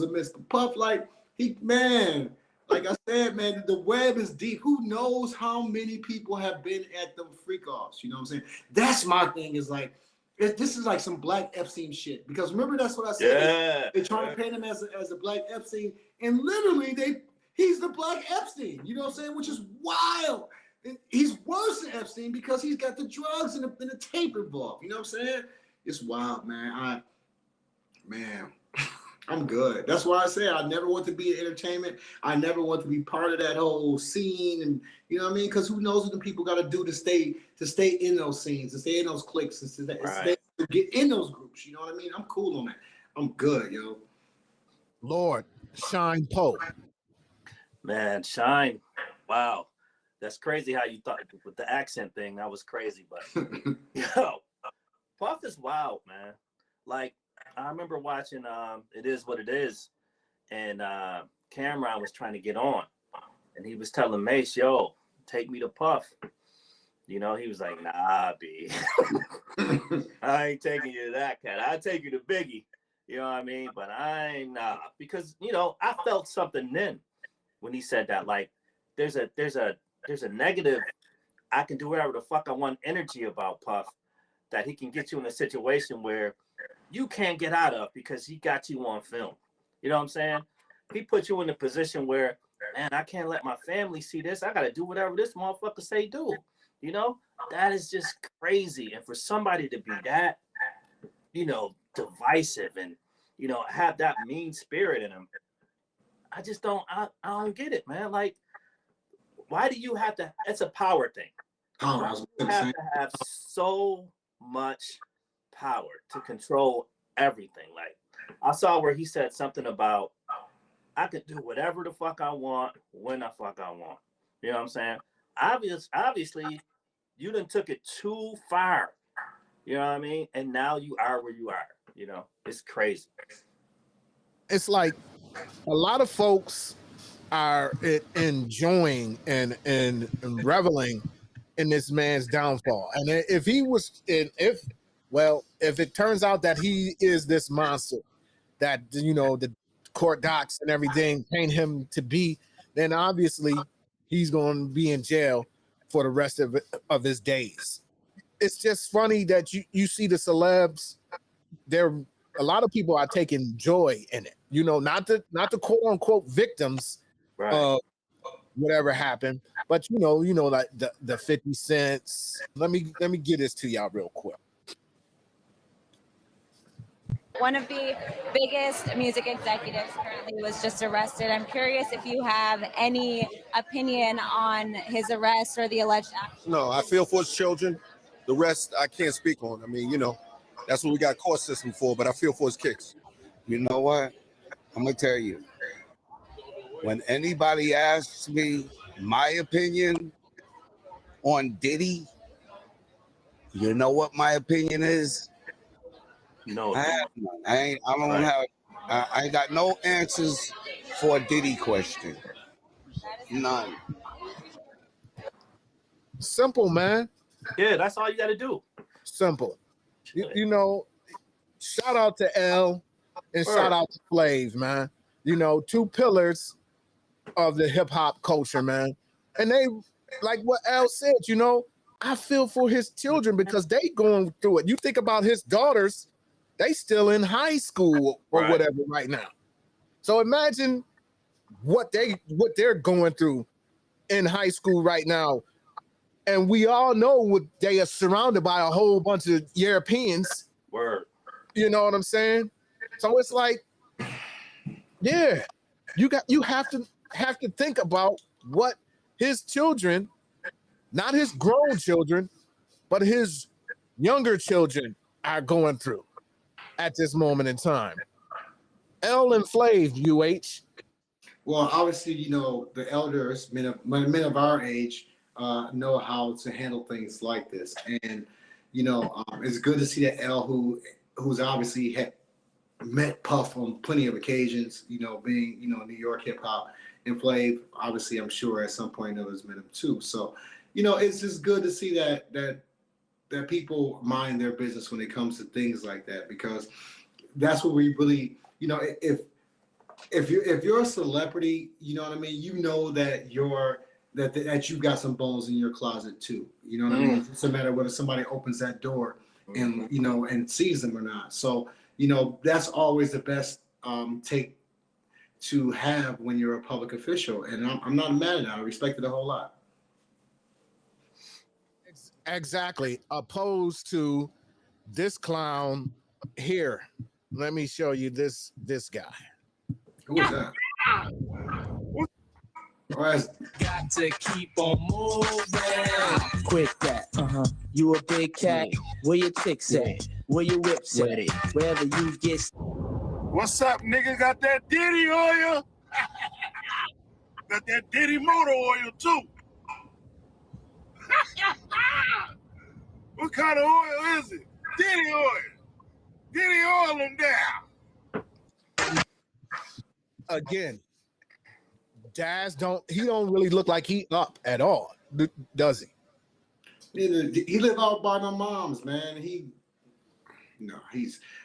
Speaker 2: amiss. But Puff, like I said, man, the web is deep. Who knows how many people have been at them freak offs? You know what I'm saying? That's my thing, is like, this is like some Black Epstein shit. Because remember, that's what I said.
Speaker 3: Yeah.
Speaker 2: They trying to paint him as a Black Epstein, and literally he's the Black Epstein. You know what I'm saying? Which is wild. And he's worse than Epstein because he's got the drugs and the tape involved. You know what I'm saying? It's wild, man. I'm good. That's why I say I never want to be in entertainment. I never want to be part of that whole scene, and you know what I mean? Because who knows what the people got to do to stay in those scenes, to stay in those cliques, to get in those groups. You know what I mean? I'm cool on that. I'm good, yo.
Speaker 1: Lord, Shine Poe.
Speaker 3: Man, Shine. Wow. That's crazy how you thought with the accent thing. That was crazy, but yo, Puff is wild, man. Like, I remember watching It Is What It Is, and Cameron was trying to get on, and he was telling Mace, yo, take me to Puff. You know, he was like, nah, B. I ain't taking you to that cat. I'll take you to Biggie. You know what I mean? But I ain't because, you know, I felt something then when he said that. Like, there's a negative, I can do whatever the fuck I want energy about Puff, that he can get you in a situation where you can't get out of because he got you on film. You know what I'm saying? He put you in a position where, man, I can't let my family see this. I got to do whatever this motherfucker say do. You know, that is just crazy. And for somebody to be that, you know, divisive and, you know, have that mean spirit in him, I just don't, I don't get it, man. Like, why do you have to, it's a power thing. You have to have so much power to control everything. Like, I saw where he said something about, I can do whatever the fuck I want when the fuck I want. You know what I'm saying? Obviously, you done took it too far. You know what I mean? And now you are where you are. You know, it's crazy.
Speaker 1: It's like a lot of folks are enjoying and reveling in this man's downfall. And if it turns out that he is this monster that, you know, the court docs and everything paint him to be, then obviously he's going to be in jail for the rest of his days. It's just funny that you see the celebs. A lot of people are taking joy in it. You know, not the quote unquote victims
Speaker 3: right.
Speaker 1: whatever happened. But you know, like the 50 cents. Let me get this to y'all real quick.
Speaker 12: One of the biggest music executives currently was just arrested. I'm curious if you have any opinion on his arrest or the alleged action.
Speaker 13: No, I feel for his children. The rest I can't speak on. I mean, you know, that's what we got court system for, but I feel for his kicks.
Speaker 14: You know what? I'm gonna tell you. When anybody asks me my opinion on Diddy, you know what my opinion is?
Speaker 3: No,
Speaker 14: I have none. I ain't got no answers for a Diddy question. None.
Speaker 1: Simple, man.
Speaker 3: Yeah, that's all you got to do.
Speaker 1: Simple. You know, shout out to L and shout out to Flav, man. You know, two pillars of the hip hop culture, man. And they, like what L said, you know, I feel for his children because they going through it. You think about his daughters, they still in high school or whatever right now. So imagine what they're going through in high school right now. And we all know what they are surrounded by a whole bunch of Europeans.
Speaker 3: Word.
Speaker 1: You know what I'm saying? So it's like, yeah, you have to think about what his children, not his grown children, but his younger children are going through at this moment in time. L and Flav, UH.
Speaker 2: Well, obviously, you know, the elders, men of our age, know how to handle things like this. And, you know, it's good to see that L, who's obviously had met Puff on plenty of occasions, you know, being, you know, New York hip hop, and Flav, obviously, I'm sure at some point others met him too. So, you know, it's just good to see that people mind their business when it comes to things like that, because that's what we really, you know, if you're a celebrity, you know what I mean, you know that that you've got some bones in your closet too. You know what I mean? It's a matter of whether somebody opens that door and, you know, and sees them or not. So, you know, that's always the best take to have when you're a public official. And I'm not mad at that. I respect it a whole lot.
Speaker 1: Exactly. Opposed to this clown here. Let me show you this guy.
Speaker 2: Who is that?
Speaker 6: Got to keep on moving. Quit that. You a big cat. Where your chicks at? Where your whips at? Wherever you get.
Speaker 5: What's up, nigga? Got that Diddy oil? Got that Diddy motor oil, too. What kind of oil is it? Diddy oil. Diddy oil them down.
Speaker 1: Again, Daz don't really look like he up at all, does he?
Speaker 2: He live out by my mom's, man. He's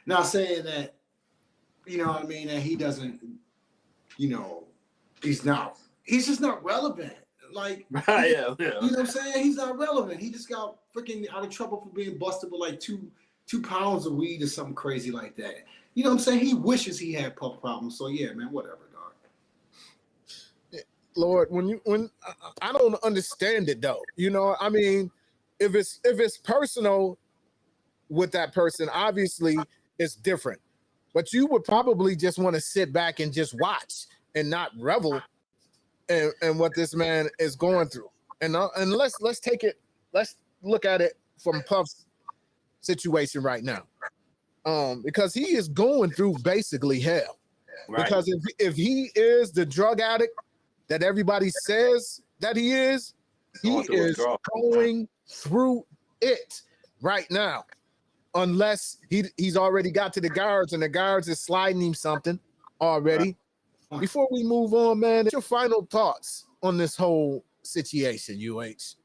Speaker 2: not saying that, you know what I mean, that he doesn't, you know, he's just not relevant. Like,
Speaker 3: yeah.
Speaker 2: You know what I'm saying? He's not relevant. He just got freaking out of trouble for being busted with like two pounds of weed or something crazy like that. You know what I'm saying? He wishes he had puff problems. So yeah, man, whatever, dog.
Speaker 1: Lord, when I don't understand it though. You know, I mean, if it's personal with that person, obviously it's different. But you would probably just want to sit back and just watch and not revel in what this man is going through. And let's look at it from Puff's situation right now. Because he is going through basically hell. Right. Because if he is the drug addict that everybody says that he is going through it right now. Unless he's already got to the guards and the guards is sliding him something already. Right. Before we move on, man, what's your final thoughts on this whole situation, UH?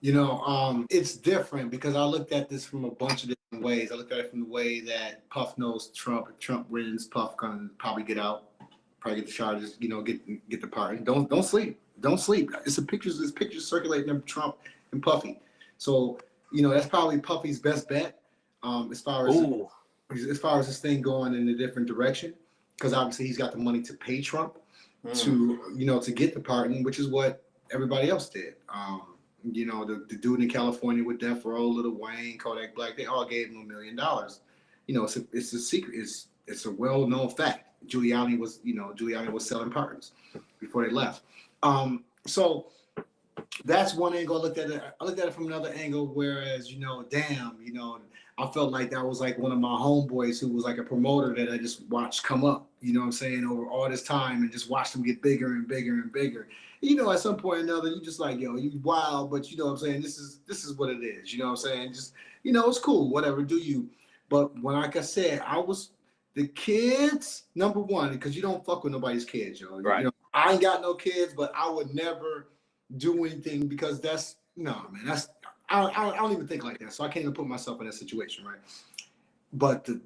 Speaker 2: You know, it's different because I looked at this from a bunch of different ways. I looked at it from the way that Puff knows Trump. If Trump wins, Puff gonna probably get out, probably get the charges, you know, get the pardon. Don't sleep. Don't sleep. There's pictures circulating of Trump and Puffy. So, you know, that's probably Puffy's best bet as far as this thing going in a different direction. Because obviously he's got the money to pay Trump. to get the pardon, which is what everybody else did. The dude in California with Death Row, Lil Wayne, Kodak Black, they all gave him $1 million. It's a secret. It's a well-known fact. Giuliani was selling pardons before they left. So that's one angle. I looked at it from another angle. Whereas, I felt like that was like one of my homeboys who was like a promoter that I just watched come up, over all this time and just watched him get bigger and bigger and bigger. At some point or another, you just like, yo, you wild, but this is what it is. Just, it's cool, whatever, do you. But like I said, I was the kids, number one, because you don't fuck with nobody's kids, yo.
Speaker 3: Right.
Speaker 2: I ain't got no kids, but I would never do anything because I don't even think like that, so I can't even put myself in that situation, right? But the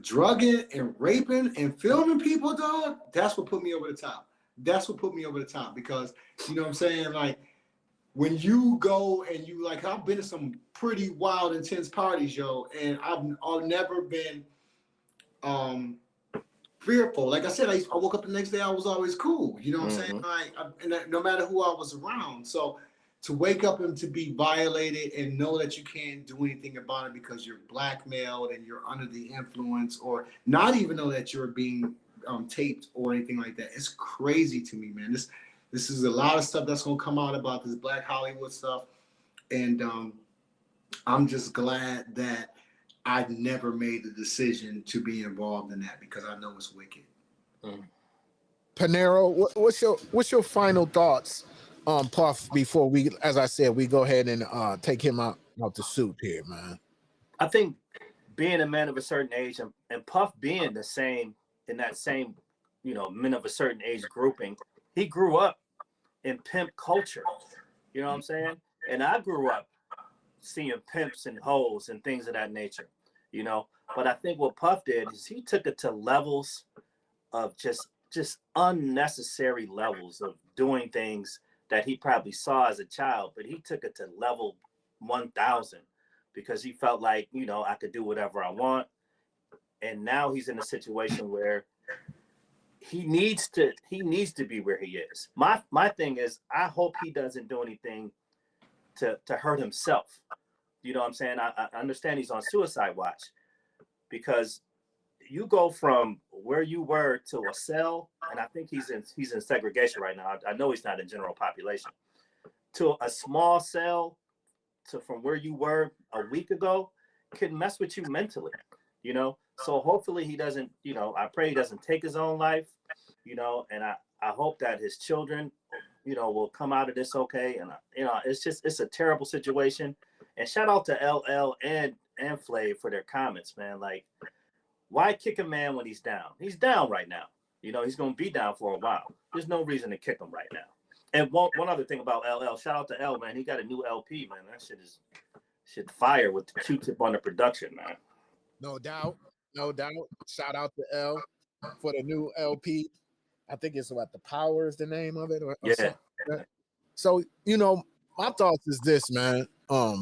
Speaker 2: drugging and raping and filming people, dog, that's what put me over the top. That's what put me over the top because, like when you go and you like, I've been to some pretty wild, intense parties, yo, and I've never been fearful. Like I said, I woke up the next day, I was always cool. You know what I'm saying? Like, no matter who I was around. So to wake up and to be violated and know that you can't do anything about it because you're blackmailed and you're under the influence, or not even know that you're being taped or anything like that, it's crazy to me, man. This is a lot of stuff that's gonna come out about this Black Hollywood stuff, and I'm just glad that I never made the decision to be involved in that because I know it's wicked.
Speaker 1: Panero, what's your final thoughts on Puff before we, as I said, we go ahead and take him out the suit here, man?
Speaker 3: I think being a man of a certain age and Puff being the same in that same, men of a certain age grouping, he grew up in pimp culture. You know what I'm saying? And I grew up seeing pimps and hoes and things of that nature, But I think what Puff did is he took it to levels of just unnecessary levels of doing things that he probably saw as a child, but he took it to level 1,000 because he felt like, I could do whatever I want. And now he's in a situation where he needs to be where he is. My thing is, I hope he doesn't do anything to hurt himself. You know what I'm saying? I understand he's on suicide watch because you go from where you were to a cell, and I think he's in segregation right now. I know he's not in general population, to a small cell, to from where you were a week ago, can mess with you mentally, So hopefully he doesn't, I pray he doesn't take his own life, and I hope that his children, will come out of this okay. And it's a terrible situation. And shout out to LL and Flav for their comments, man. Like, why kick a man when he's down? He's down right now. He's going to be down for a while. There's no reason to kick him right now. And one other thing about LL, shout out to L, man. He got a new LP, man. That shit fire with the Q-tip on the production, man.
Speaker 1: No doubt. Shout out to L for the new LP. I think it's what The Power is the name of it. Or
Speaker 3: yeah.
Speaker 1: Like so, my thoughts is this, man. I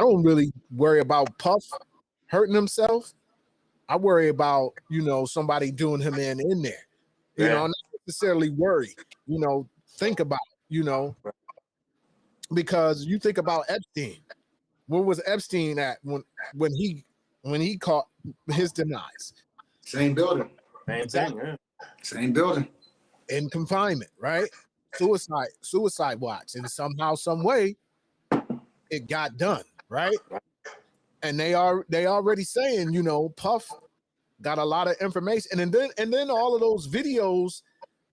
Speaker 1: don't really worry about Puff hurting himself. I worry about, somebody doing him in there. I'm not necessarily worried. Think about, because you think about Epstein. Where was Epstein at when he caught his demise?
Speaker 2: Same building.
Speaker 3: Same
Speaker 2: building.
Speaker 1: In confinement, right? Suicide watch. And somehow, some way, it got done, right? And they already saying, Puff got a lot of information. And then all of those videos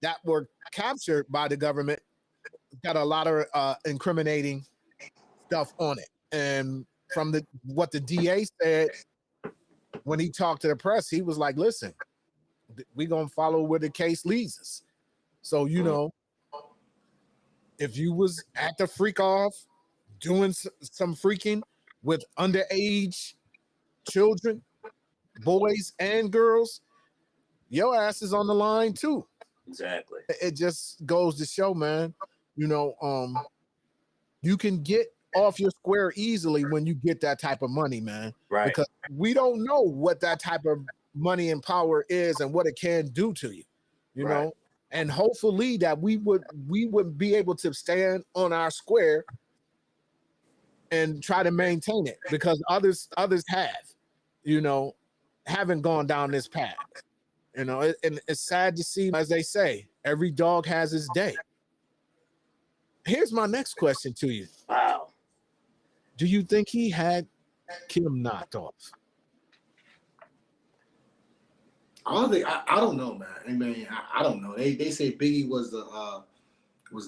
Speaker 1: that were captured by the government got a lot of incriminating stuff on it. And from what the DA said when he talked to the press, he was like, listen, we're going to follow where the case leads us. So, if you was at the freak off doing some freaking with underage children, boys and girls, your ass is on the line too.
Speaker 3: Exactly.
Speaker 1: It just goes to show, man, you can get off your square easily when you get that type of money, man.
Speaker 3: Right.
Speaker 1: Because we don't know what that type of money and power is and what it can do to you. you know, and hopefully that we would be able to stand on our square and try to maintain it, because others have, you know, haven't gone down this path. You know, and it's sad to see, as they say, every dog has his day. Here's my next question to you.
Speaker 3: Wow.
Speaker 1: Do you think he had Kim knocked off?
Speaker 2: I don't think. I don't know, man. I mean, I don't know. They say Biggie was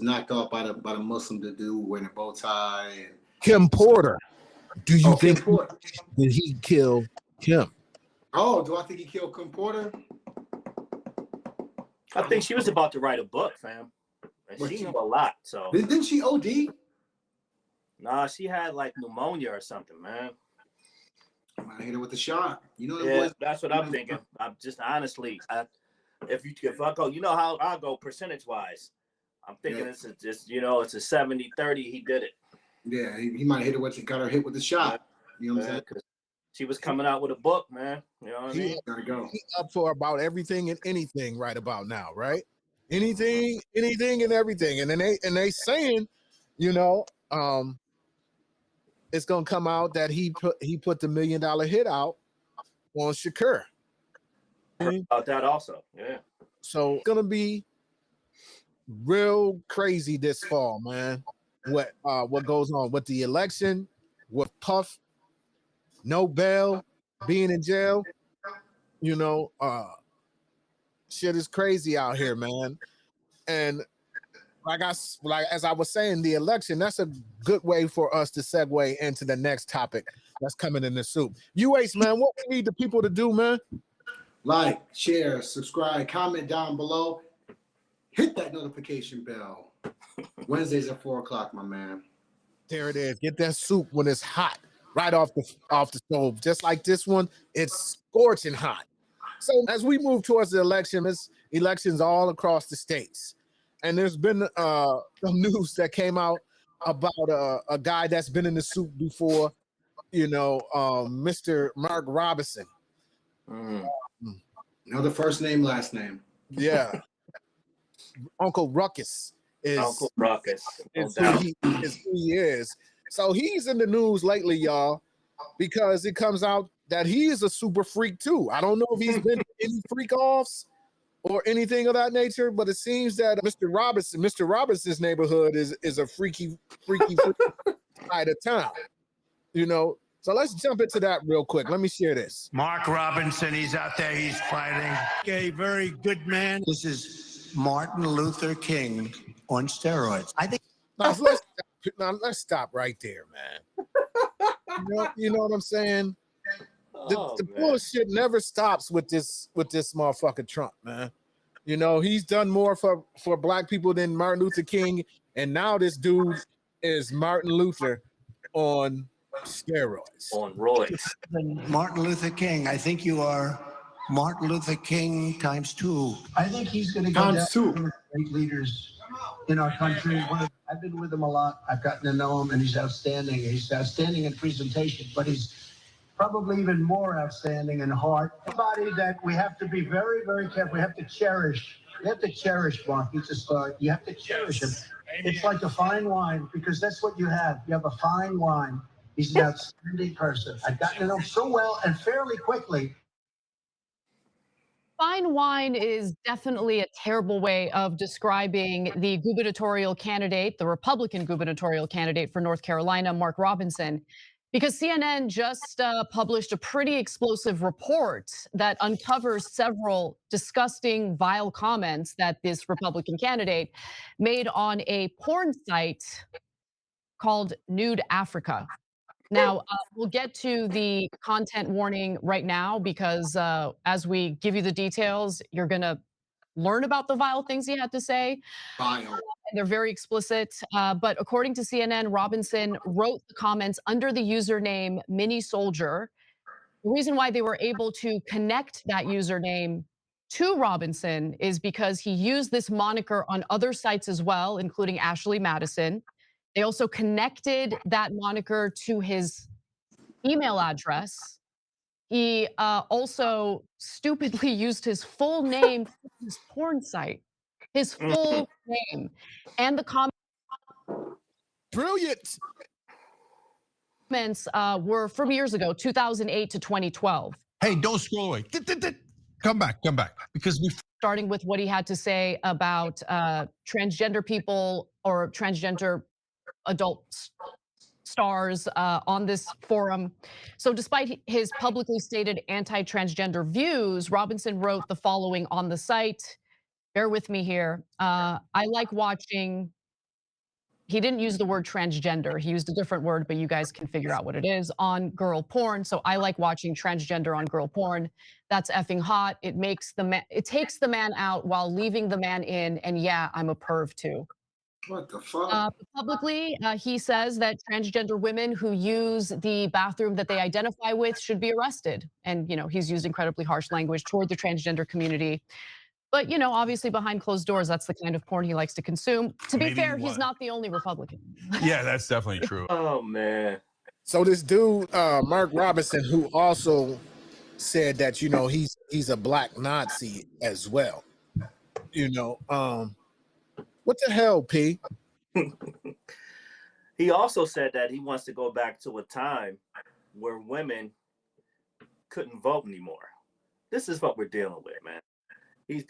Speaker 2: knocked off by the Muslim dude wearing a bow tie. And
Speaker 1: Kim Porter. Do you think
Speaker 2: Porter.
Speaker 1: Did he kill Kim?
Speaker 2: Oh, do I think he killed Kim Porter?
Speaker 3: I think she was about to write a book, fam. And she knew a lot. So
Speaker 2: didn't she OD?
Speaker 3: Nah, she had like pneumonia or something, man.
Speaker 2: I might hit her with a shot. You know,
Speaker 3: Yeah, that's what I'm thinking. I'm just honestly, if I go, you know how I go percentage wise. I'm thinking it's just, you know, it's a 70-30. He did it.
Speaker 2: Yeah, he might have hit her got her hit with a shot. You know what I'm saying?
Speaker 3: Because she was coming out with a book, man. You know what I mean?
Speaker 2: Gotta go.
Speaker 1: He up for about everything and anything right about now, right? Anything and everything. And then they saying, you know, it's gonna come out that he put the $1 million hit out on Shakur.
Speaker 3: About that also, yeah.
Speaker 1: So it's gonna be real crazy this fall, man. What goes on with the election, with Puff, no bail, being in jail, you know, shit is crazy out here, man. And as I was saying, the election, that's a good way for us to segue into the next topic that's coming in the soup. UH, man, what we need the people to do, man?
Speaker 2: Like, share, subscribe, comment down below. Hit that notification bell. Wednesdays at 4:00, my man.
Speaker 1: There it is. Get that soup when it's hot, right off the stove. Just like this one, it's scorching hot. So as we move towards the election, it's elections all across the states. And there's been some news that came out about a guy that's been in the soup before, you know, Mr. Mark Robinson.
Speaker 2: Know the first name, last name.
Speaker 1: Yeah. Uncle Ruckus is
Speaker 3: Uncle Ruckus.
Speaker 1: is who he is. So he's in the news lately, y'all, because it comes out that he is a super freak too. I don't know if he's been any freak offs or anything of that nature, but it seems that Mr. Robinson's neighborhood is a freaky side of town. You know, so let's jump into that real quick. Let me share this.
Speaker 5: Mark Robinson, he's out there, he's fighting. A very good man.
Speaker 15: This is Martin Luther King on steroids. I think.
Speaker 1: Let's stop right there, man. You know what I'm saying? The bullshit never stops with this motherfucker Trump, man. You know, he's done more for black people than Martin Luther King, and now this dude is Martin Luther on steroids.
Speaker 3: On roids.
Speaker 15: Martin Luther King, I think you are Martin Luther King ×2. I think he's going to go down to one of the great leaders in our country. I've been with him a lot. I've gotten to know him, and he's outstanding. He's outstanding in presentation, but he's probably even more outstanding in heart. Somebody that we have to be very, very careful. We have to cherish. You have to cherish Mark. He's a star. You have to cherish him. It's like a fine wine, because that's what you have. You have a fine wine. He's an outstanding person. I've gotten to know him so well and fairly quickly.
Speaker 16: Fine wine is definitely a terrible way of describing the gubernatorial candidate, the Republican gubernatorial candidate for North Carolina, Mark Robinson, because CNN just published a pretty explosive report that uncovers several disgusting, vile comments that this Republican candidate made on a porn site called Nude Africa. Now, we'll get to the content warning right now, because as we give you the details, you're going to learn about the vile things he had to say.
Speaker 2: Vile.
Speaker 16: They're very explicit. But according to CNN, Robinson wrote the comments under the username Mini Soldier. The reason why they were able to connect that username to Robinson is because he used this moniker on other sites as well, including Ashley Madison. They also connected that moniker to his email address. He also stupidly used his full name for his porn site, his full name, and the
Speaker 1: Brilliant.
Speaker 16: comments were from years ago, 2008 to 2012.
Speaker 17: Hey, don't scroll away. Come back, because we.
Speaker 16: Starting with what he had to say about transgender people or transgender adult stars on this forum. So despite his publicly stated anti-transgender views, Robinson wrote the following on the site. Bear with me here. I like watching, he didn't use the word transgender. He used a different word, but you guys can figure out what it is, on girl porn. So I like watching transgender on girl porn. That's effing hot. It takes the man out while leaving the man in. And yeah, I'm a perv too.
Speaker 2: What the fuck?
Speaker 16: Publicly, he says that transgender women who use the bathroom that they identify with should be arrested. And, he's used incredibly harsh language toward the transgender community. But, obviously behind closed doors, that's the kind of porn he likes to consume. To be fair, he's not the only Republican.
Speaker 17: Yeah, that's definitely true.
Speaker 3: Oh, man.
Speaker 1: So this dude, Mark Robinson, who also said that, he's a black Nazi as well. What the hell, P?
Speaker 3: He also said that he wants to go back to a time where women couldn't vote anymore. This is what we're dealing with, man. He's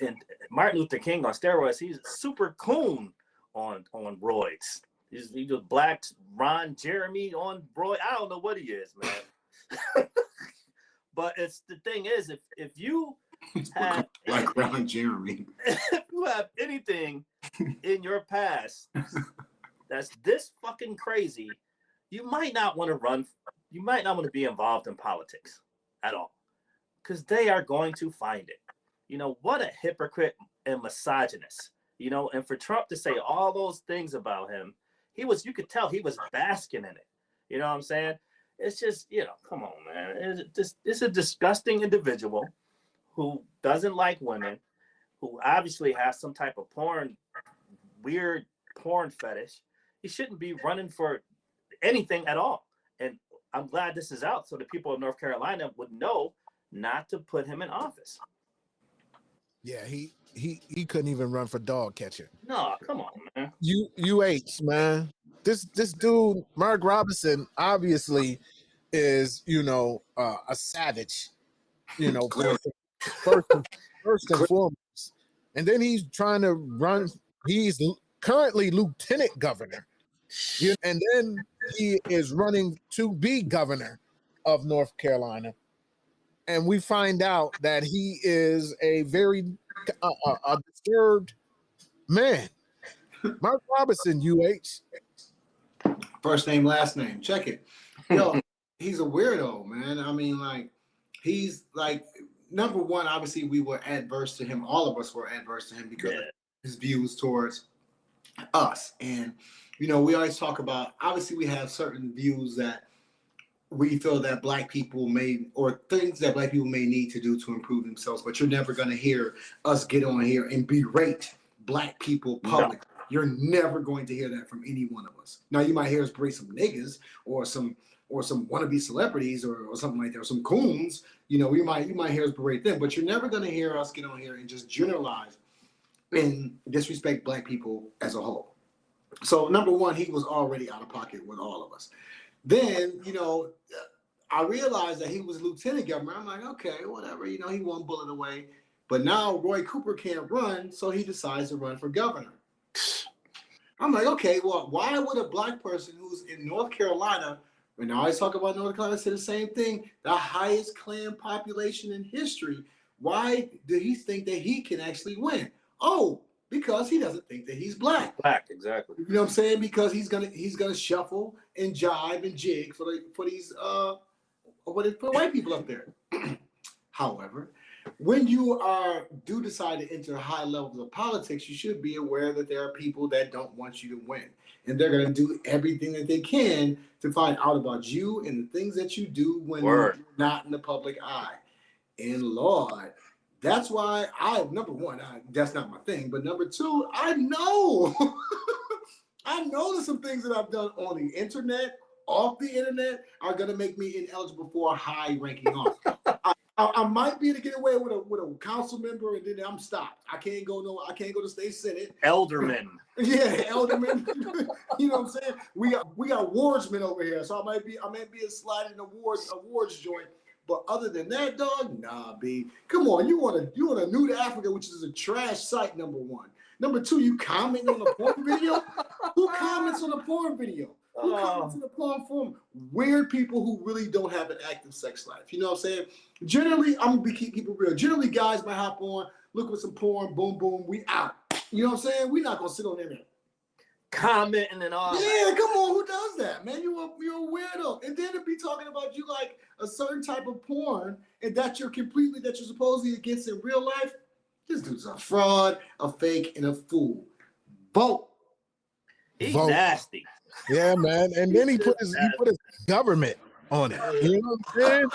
Speaker 3: Martin Luther King on steroids. He's super coon on roids. He's just black Ron Jeremy on roid. I don't know what he is, man. But the thing is, if you have
Speaker 2: like Ron Jeremy,
Speaker 3: if you have anything in your past that's this fucking crazy, you might not want to run. You might not want to be involved in politics at all, because they are going to find it. What a hypocrite and misogynist. And for Trump to say all those things about him, you could tell he was basking in it. You know what I'm saying? It's just, come on, man. It's a disgusting individual who doesn't like women, who obviously has some type of weird porn fetish. He shouldn't be running for anything at all. And I'm glad this is out so the people of North Carolina would know not to put him in office.
Speaker 1: Yeah, he couldn't even run for dog catcher.
Speaker 3: No, come on, man.
Speaker 1: UH, man. This dude, Mark Robinson, obviously is, a savage, first and foremost. And then he's trying to run, he's currently lieutenant governor. And then he is running to be governor of North Carolina. And we find out that he is a very disturbed man. Mark Robinson, UH.
Speaker 2: First name, last name. Check it. Yo, he's a weirdo, man. I mean, he's number one, obviously we were adverse to him. All of us were adverse to him because of his views towards us. And, we always talk about, obviously we have certain views that we feel that black people may, or things that black people may need to do to improve themselves, but you're never going to hear us get on here and berate black people publicly. No. You're never going to hear that from any one of us. Now you might hear us berate some niggas or some wannabe celebrities or something like that, or some coons. You might hear us berate them, but you're never going to hear us get on here and just generalize and disrespect black people as a whole. So number one, he was already out of pocket with all of us. Then, I realized that he was lieutenant governor. I'm like, okay, whatever, he one bullet away. But now Roy Cooper can't run, so he decides to run for governor. I'm like, okay, well, why would a black person who's in North Carolina, when I always talk about North Carolina, say the same thing, the highest Klan population in history, why did he think that he can actually win? Oh, because he doesn't think that he's black.
Speaker 3: Black, exactly.
Speaker 2: You know what I'm saying? Because he's gonna shuffle and jive and jig for these for white people up there. However, when you do decide to enter high levels of politics, you should be aware that there are people that don't want you to win, and they're gonna do everything that they can to find out about you and the things that you do when you're not in the public eye. And Lord, that's why number one, that's not my thing. But number two, I know there's some things that I've done on the internet, off the internet, are going to make me ineligible for a high-ranking office. I might be able to get away with a council member, and then I'm stopped. I can't go to state senate.
Speaker 3: Elderman.
Speaker 2: Yeah, elderman. You know what I'm saying? We got wardsmen over here, so I might be a sliding awards joint. But other than that, dog, nah, B. Come on, you want a nude Africa, which is a trash site, number one. Number two, you comment on a porn video? Who comments on a porn video? Who comments on the porn forum? Weird people who really don't have an active sex life. You know what I'm saying? Generally, I'm gonna keep it real. Generally, guys might hop on, look with some porn, boom, boom, we out. You know what I'm saying? We're not gonna sit on there
Speaker 3: commenting and all.
Speaker 2: Yeah, come on, who does that, man? You're a weirdo. And then to be talking about you like a certain type of porn, and that you're supposedly against in real life. This dude's a fraud, a fake, and a fool. Vote.
Speaker 3: He's nasty.
Speaker 1: Yeah, man. And then he put his government on it. You know what I'm saying?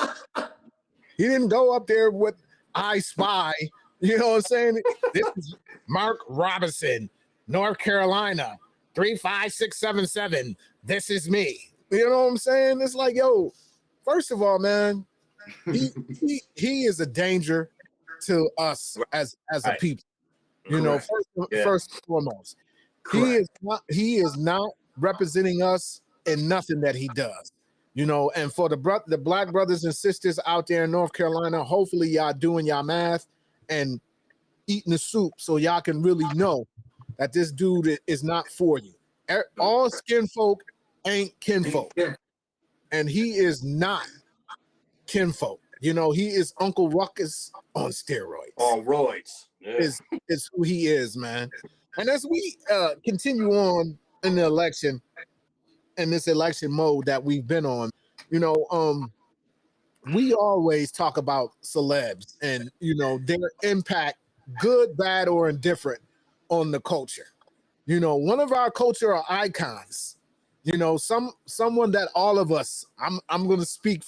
Speaker 1: He didn't go up there with I Spy. You know what I'm saying? This is Mark Robinson, North Carolina, 35677. This is me. You know what I'm saying? It's like, yo, first of all, man, he is a danger to us as a people. You know, first and foremost. He is not representing us in nothing that he does. You know, and for the black brothers and sisters out there in North Carolina, hopefully y'all doing y'all math and eating the soup so y'all can really know that this dude is not for you. All skin folk ain't kinfolk. And he is not kinfolk. You know, he is Uncle Ruckus on steroids.
Speaker 3: On roids. Yeah.
Speaker 1: Is who he is, man. And as we continue on in the election, in this election mode that we've been on, you know, we always talk about celebs and, you know, their impact, good, bad, or indifferent on the culture. You know, one of our cultural icons, you know, someone that all of us, I'm gonna speak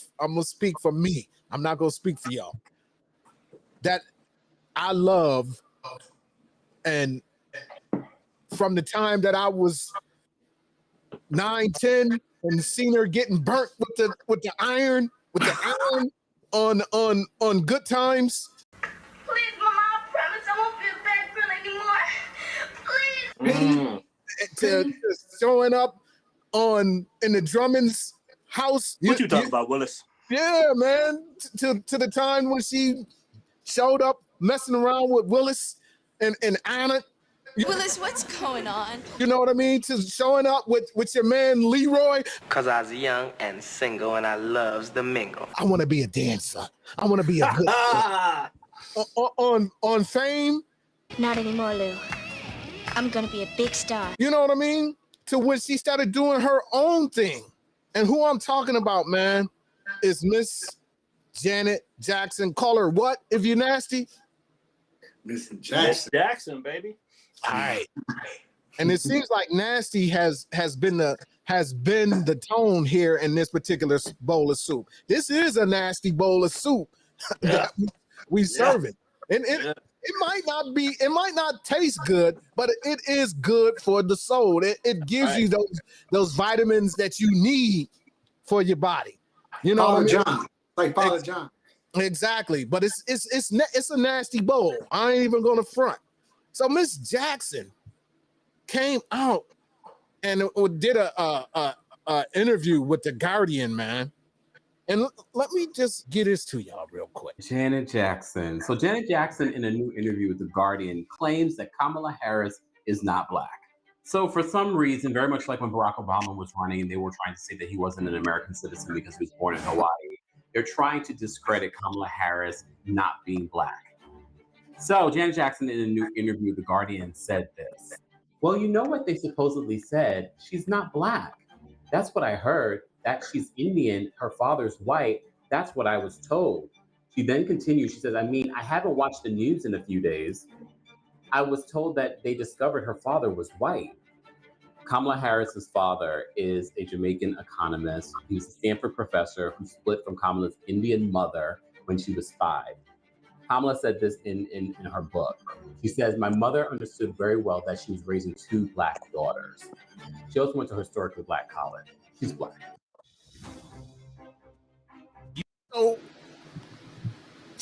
Speaker 1: for me. I'm not gonna speak for y'all. That I love, and from the time that I was 9, 10 and seen her getting burnt with the iron on Good Times.
Speaker 18: Please, Mama, I promise I won't be a bad girl anymore. Please.
Speaker 1: To showing up in the Drummond's house.
Speaker 3: What you talking about, Willis?
Speaker 1: Yeah, man. To the time when she showed up messing around with Willis and Anna.
Speaker 18: Willis, what's going on?
Speaker 1: You know what I mean? To showing up with your man Leroy.
Speaker 19: Cause I was young and single and I loves the mingle.
Speaker 1: I want to be a dancer. I want to be a good on Fame.
Speaker 18: Not anymore, Lou. I'm gonna be a big star.
Speaker 1: You know what I mean? To when she started doing her own thing. And who I'm talking about, man, is Miss Janet Jackson. Call her what if you're nasty?
Speaker 2: Miss
Speaker 3: Jackson. Miss Jackson, baby.
Speaker 1: All right. And it seems like nasty has been the tone here in this particular bowl of soup. This is a nasty bowl of soup that we serving. And it might not taste good, but it is good for the soul. It gives you those vitamins that you need for your body. You know,
Speaker 2: Father John, like Father John.
Speaker 1: Exactly, but it's a nasty bowl. I ain't even gonna front. So Miss Jackson came out and did a interview with The Guardian, man. And let me just get this to y'all real quick.
Speaker 20: Janet Jackson. So Janet Jackson, in a new interview with The Guardian, claims that Kamala Harris is not Black. So for some reason, very much like when Barack Obama was running, they were trying to say that he wasn't an American citizen because he was born in Hawaii. They're trying to discredit Kamala Harris not being Black. So Janet Jackson, in a new interview with The Guardian, said this. Well, you know what they supposedly said? She's not Black. That's what I heard. That she's Indian, her father's white. That's what I was told. She then continued. She says, I mean, I haven't watched the news in a few days. I was told that they discovered her father was white. Kamala Harris's father is a Jamaican economist. He was a Stanford professor who split from Kamala's Indian mother when she was 5. Kamala said this in her book. She says, my mother understood very well that she was raising 2 Black daughters. She also went to historically Black college. She's Black.
Speaker 1: So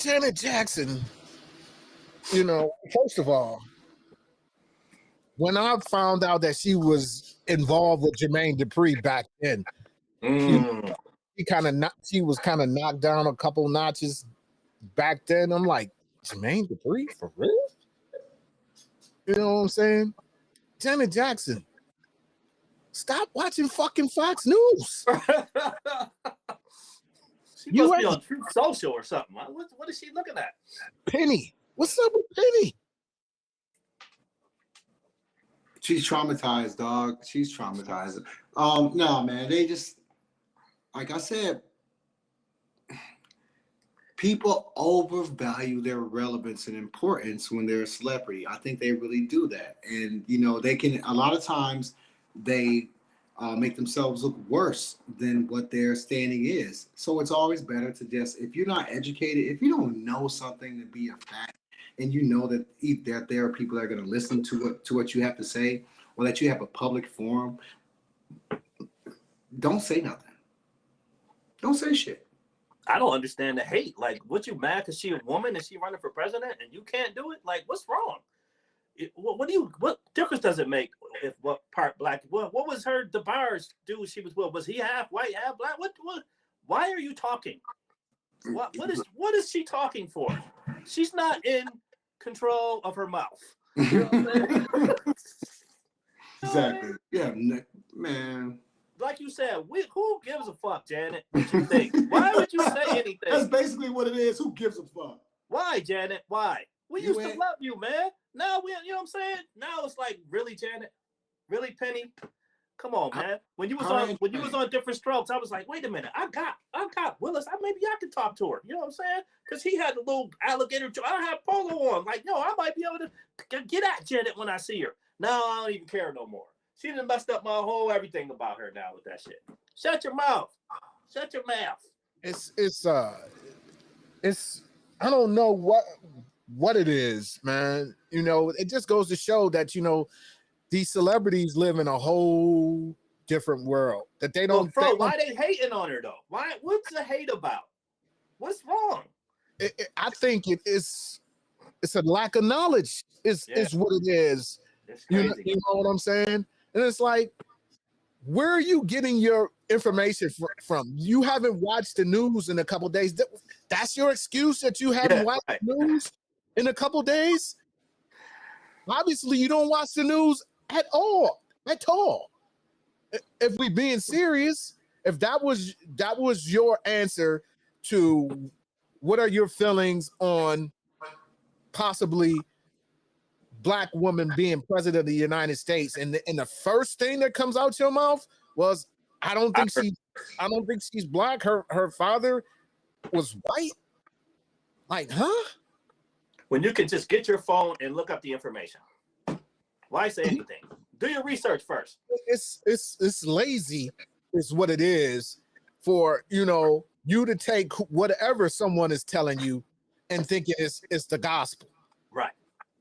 Speaker 1: Janet Jackson, you know, first of all, when I found out that she was involved with Jermaine Dupri back then, she was kind of knocked down a couple notches back then. I'm like, Jermaine Dupri for real? You know what I'm saying? Janet Jackson, stop watching fucking Fox News.
Speaker 3: She must be on Truth Social or something. What is she looking at?
Speaker 1: Penny, what's up with Penny?
Speaker 2: She's traumatized, dog. She's traumatized. No, man, they just, like I said, people overvalue their relevance and importance when they're a celebrity. I think they really do that. And, you know, they can, a lot of times they make themselves look worse than what their standing is. So it's always better to just, if you're not educated, if you don't know something to be a fact, and you know that there are people that are going to listen to what you have to say, or that you have a public forum, don't say nothing. Don't say shit.
Speaker 3: I don't understand the hate. Like, what, you mad because she a woman and she running for president and you can't do it? Like, what's wrong? What difference does it make if what part black? What was her DeBarge dude she was with? Was he half white, half black? What? Why are you talking? What is she talking for? She's not in control of her mouth. You know what I'm saying?
Speaker 2: Exactly. Yeah, man.
Speaker 3: Like you said, who gives a fuck, Janet? What you think? Why would you say anything?
Speaker 2: That's basically what it is. Who gives a fuck?
Speaker 3: Why, Janet? Why? We used to love you, man. Now you know what I'm saying? Now it's like, really, Janet? Really, Penny? Come on, man. When you was on Different Strokes, I was like, wait a minute, I got Willis. Maybe I can talk to her. You know what I'm saying? Because he had a little alligator. I had polo on. Like, yo, I might be able to get at Janet when I see her. Now I don't even care no more. She done messed up my whole everything about her now with that shit. Shut your mouth. Shut your mouth.
Speaker 1: It's I don't know what it is, man. You know, it just goes to show that, you know, these celebrities live in a whole different world that they don't.
Speaker 3: Well, why they hating on her though? Why? What's the hate about? What's wrong?
Speaker 1: I think it's a lack of knowledge. Is what it is. You know what I'm saying? And it's like, where are you getting your information from? You haven't watched the news in a couple of days. That's your excuse that you haven't watched the news in a couple of days? Obviously, you don't watch the news at all. If we being serious, if that was your answer to what are your feelings on possibly Black woman being president of the United States, and the first thing that comes out your mouth was, I don't think she's Black. Her father was white. Like, huh?
Speaker 3: When you can just get your phone and look up the information. Why say anything? Do your research first.
Speaker 1: It's lazy, is what it is, for you to take whatever someone is telling you and thinking it's the gospel.
Speaker 3: Right.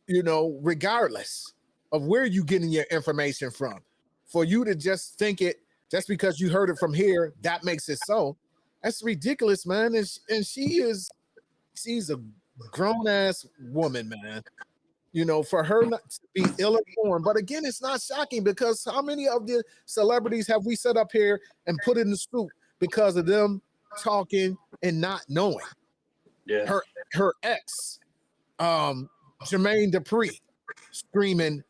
Speaker 1: You know, regardless of where you getting your information from, for you to just think it just because you heard it from here, that makes it so. That's ridiculous, man. And she's a grown ass woman, man. You know, for her not to be ill-informed. But again, it's not shocking, because how many of the celebrities have we set up here and put in the scoop because of them talking and not knowing?
Speaker 3: Yeah.
Speaker 1: Her ex, Jermaine Dupri, screaming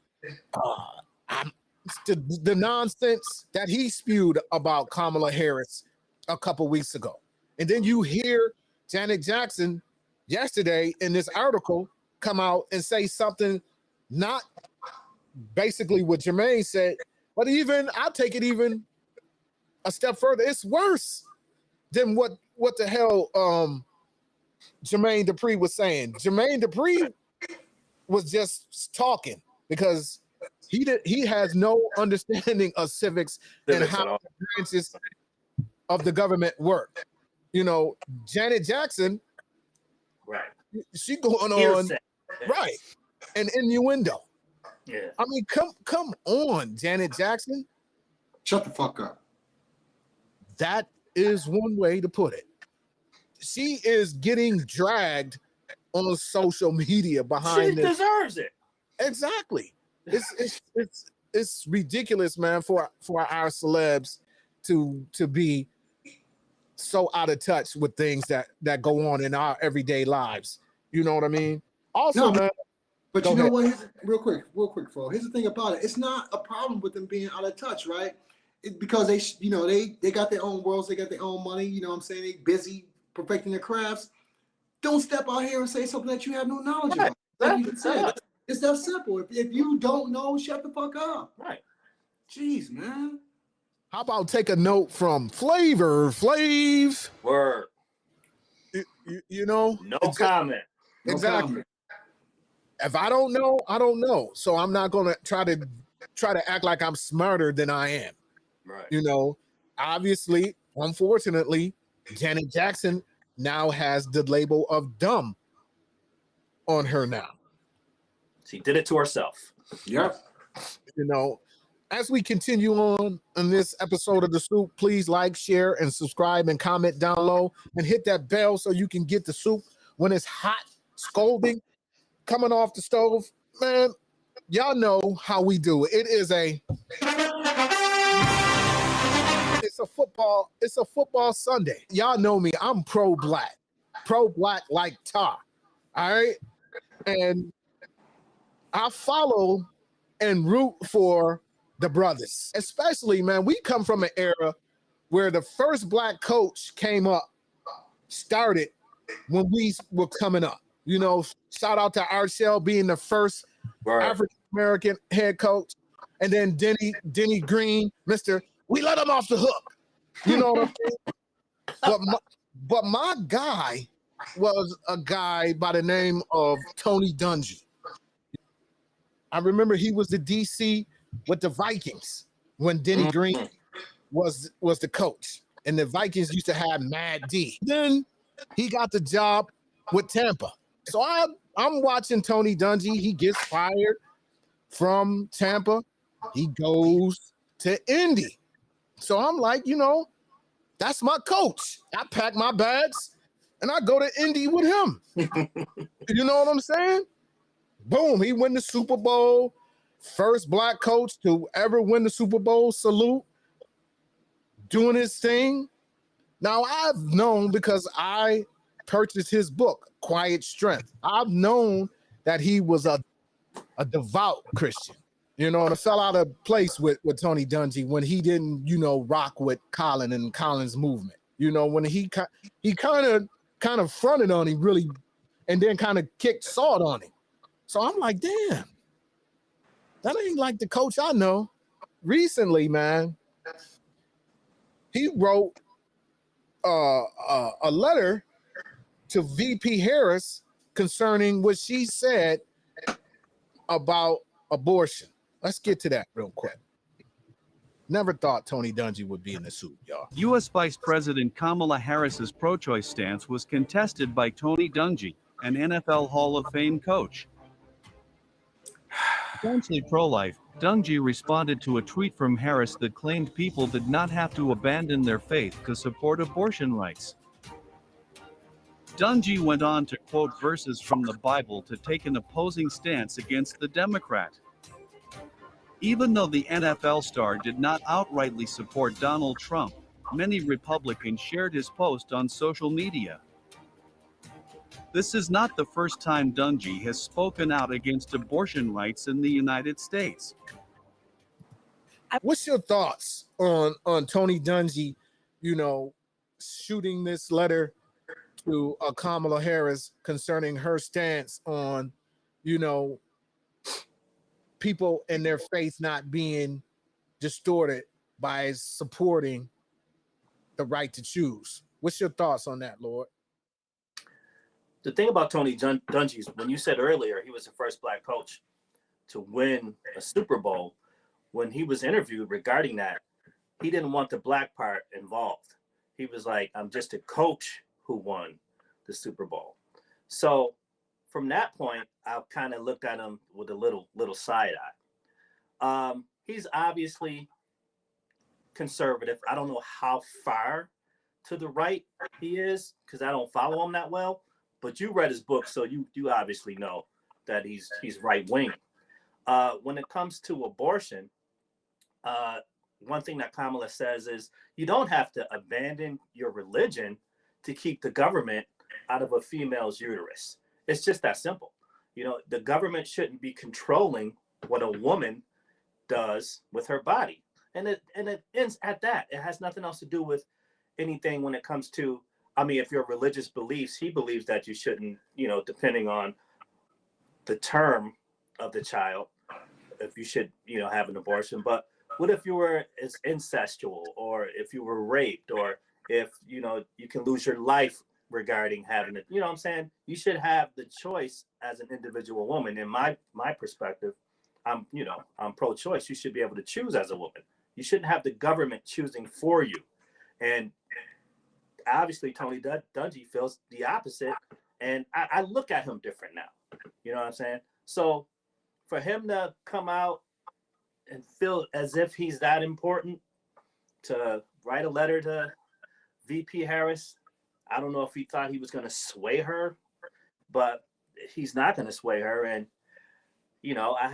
Speaker 1: the nonsense that he spewed about Kamala Harris a couple weeks ago. And then you hear Janet Jackson yesterday in this article come out and say something not basically what Jermaine said, but I'll take it even a step further. It's worse than what the hell Jermaine Dupri was saying. Jermaine Dupri was just talking because he has no understanding of civics and how the branches of the government work. You know, Janet Jackson,
Speaker 3: right?
Speaker 1: She going on, right? And innuendo.
Speaker 3: Yeah.
Speaker 1: I mean, come on, Janet Jackson.
Speaker 2: Shut the fuck up.
Speaker 1: That is one way to put it. she is getting dragged on social media behind
Speaker 3: She
Speaker 1: this.
Speaker 3: deserves it.
Speaker 1: Exactly. It's ridiculous, man, for our celebs to be so out of touch with things that go on in our everyday lives. You know what I mean? Also,
Speaker 2: No,
Speaker 1: man.
Speaker 2: But
Speaker 1: Go
Speaker 2: you know
Speaker 1: ahead.
Speaker 2: what? Real quick, Flo. Here's the thing about it. It's not a problem with them being out of touch, right? Because they got their own worlds, they got their own money. You know what I'm saying? They busy perfecting their crafts. Don't step out here and say something that you have no knowledge about. Like you just said, it's that simple. If you don't know, shut the fuck up.
Speaker 3: Right.
Speaker 2: Jeez, man.
Speaker 1: How about take a note from Flavor Flav?
Speaker 3: Word.
Speaker 1: You know?
Speaker 3: No comment.
Speaker 1: Exactly.
Speaker 2: No comment.
Speaker 1: If I don't know, I don't know. So I'm not gonna try to act like I'm smarter than I am.
Speaker 3: Right.
Speaker 1: You know, obviously, unfortunately, Janet Jackson now has the label of dumb on her now.
Speaker 3: She did it to herself.
Speaker 2: Yep.
Speaker 1: You know, as we continue on in this episode of The Soup, please like, share, and subscribe and comment down low and hit that bell so you can get the soup when it's hot, scalding, coming off the stove. Man, y'all know how we do it. It's a football Sunday. Y'all know me. I'm pro-black like tar. All right. And I follow and root for the brothers. Especially, man, we come from an era where the first black coach started when we were coming up. You know, shout out to Archell being the first African-American head coach. And then Denny Green, we let him off the hook. You know what I'm saying? But my guy was a guy by the name of Tony Dungy. I remember he was the DC with the Vikings when Denny Green was the coach. And the Vikings used to have Mad D. Then he got the job with Tampa. So I'm watching Tony Dungy. He gets fired from Tampa. He goes to Indy. So I'm like, you know, that's my coach. I pack my bags and I go to Indy with him. You know what I'm saying? Boom, he win the Super Bowl. First black coach to ever win the Super Bowl. Salute. Doing his thing. Now I've known, because I purchased his book, Quiet Strength. I've known that he was a devout Christian. You know, and it fell out of place with Tony Dungy when he didn't, you know, rock with Colin and Colin's movement. You know, when he kind of fronted on him really, and then kind of kicked salt on him. So I'm like, damn, that ain't like the coach I know. Recently, man, he wrote a letter to VP Harris concerning what she said about abortion. Let's get to that real quick. Never thought Tony Dungy would be in the suit, y'all.
Speaker 21: U.S. Vice President Kamala Harris's pro-choice stance was contested by Tony Dungy, an NFL Hall of Fame coach. Staunchly pro-life, Dungy responded to a tweet from Harris that claimed people did not have to abandon their faith to support abortion rights. Dungy went on to quote verses from the Bible to take an opposing stance against the Democrat. Even though the NFL star did not outrightly support Donald Trump, many Republicans shared his post on social media. This is not the first time Dungy has spoken out against abortion rights in the United States.
Speaker 1: What's your thoughts on Tony Dungy, you know, shooting this letter to Kamala Harris concerning her stance on, you know, people and their faith not being distorted by supporting the right to choose? What's your thoughts on that, Lord?
Speaker 3: The thing about Tony Dungy is, when you said earlier he was the first black coach to win a Super Bowl, when he was interviewed regarding that, he didn't want the black part involved. He was like, I'm just a coach who won the Super Bowl. So from that point, I've kind of looked at him with a little side eye. He's obviously conservative. I don't know how far to the right he is, because I don't follow him that well. But you read his book, so you obviously know that he's right wing. When it comes to abortion, one thing that Kamala says is you don't have to abandon your religion to keep the government out of a female's uterus. It's just that simple. You know, the government shouldn't be controlling what a woman does with her body. And it ends at that. It has nothing else to do with anything when it comes to, I mean, if your religious beliefs, he believes that you shouldn't, you know, depending on the term of the child, if you should, you know, have an abortion. But what if you were incestual, or if you were raped, or if, you know, you can lose your life regarding having it, you know what I'm saying? You should have the choice as an individual woman. In my perspective, I'm pro-choice. You should be able to choose as a woman. You shouldn't have the government choosing for you. And obviously Tony Dungy feels the opposite. And I look at him different now. You know what I'm saying? So for him to come out and feel as if he's that important, to write a letter to VP Harris, I don't know if he thought he was going to sway her, but he's not going to sway her. And, you know, I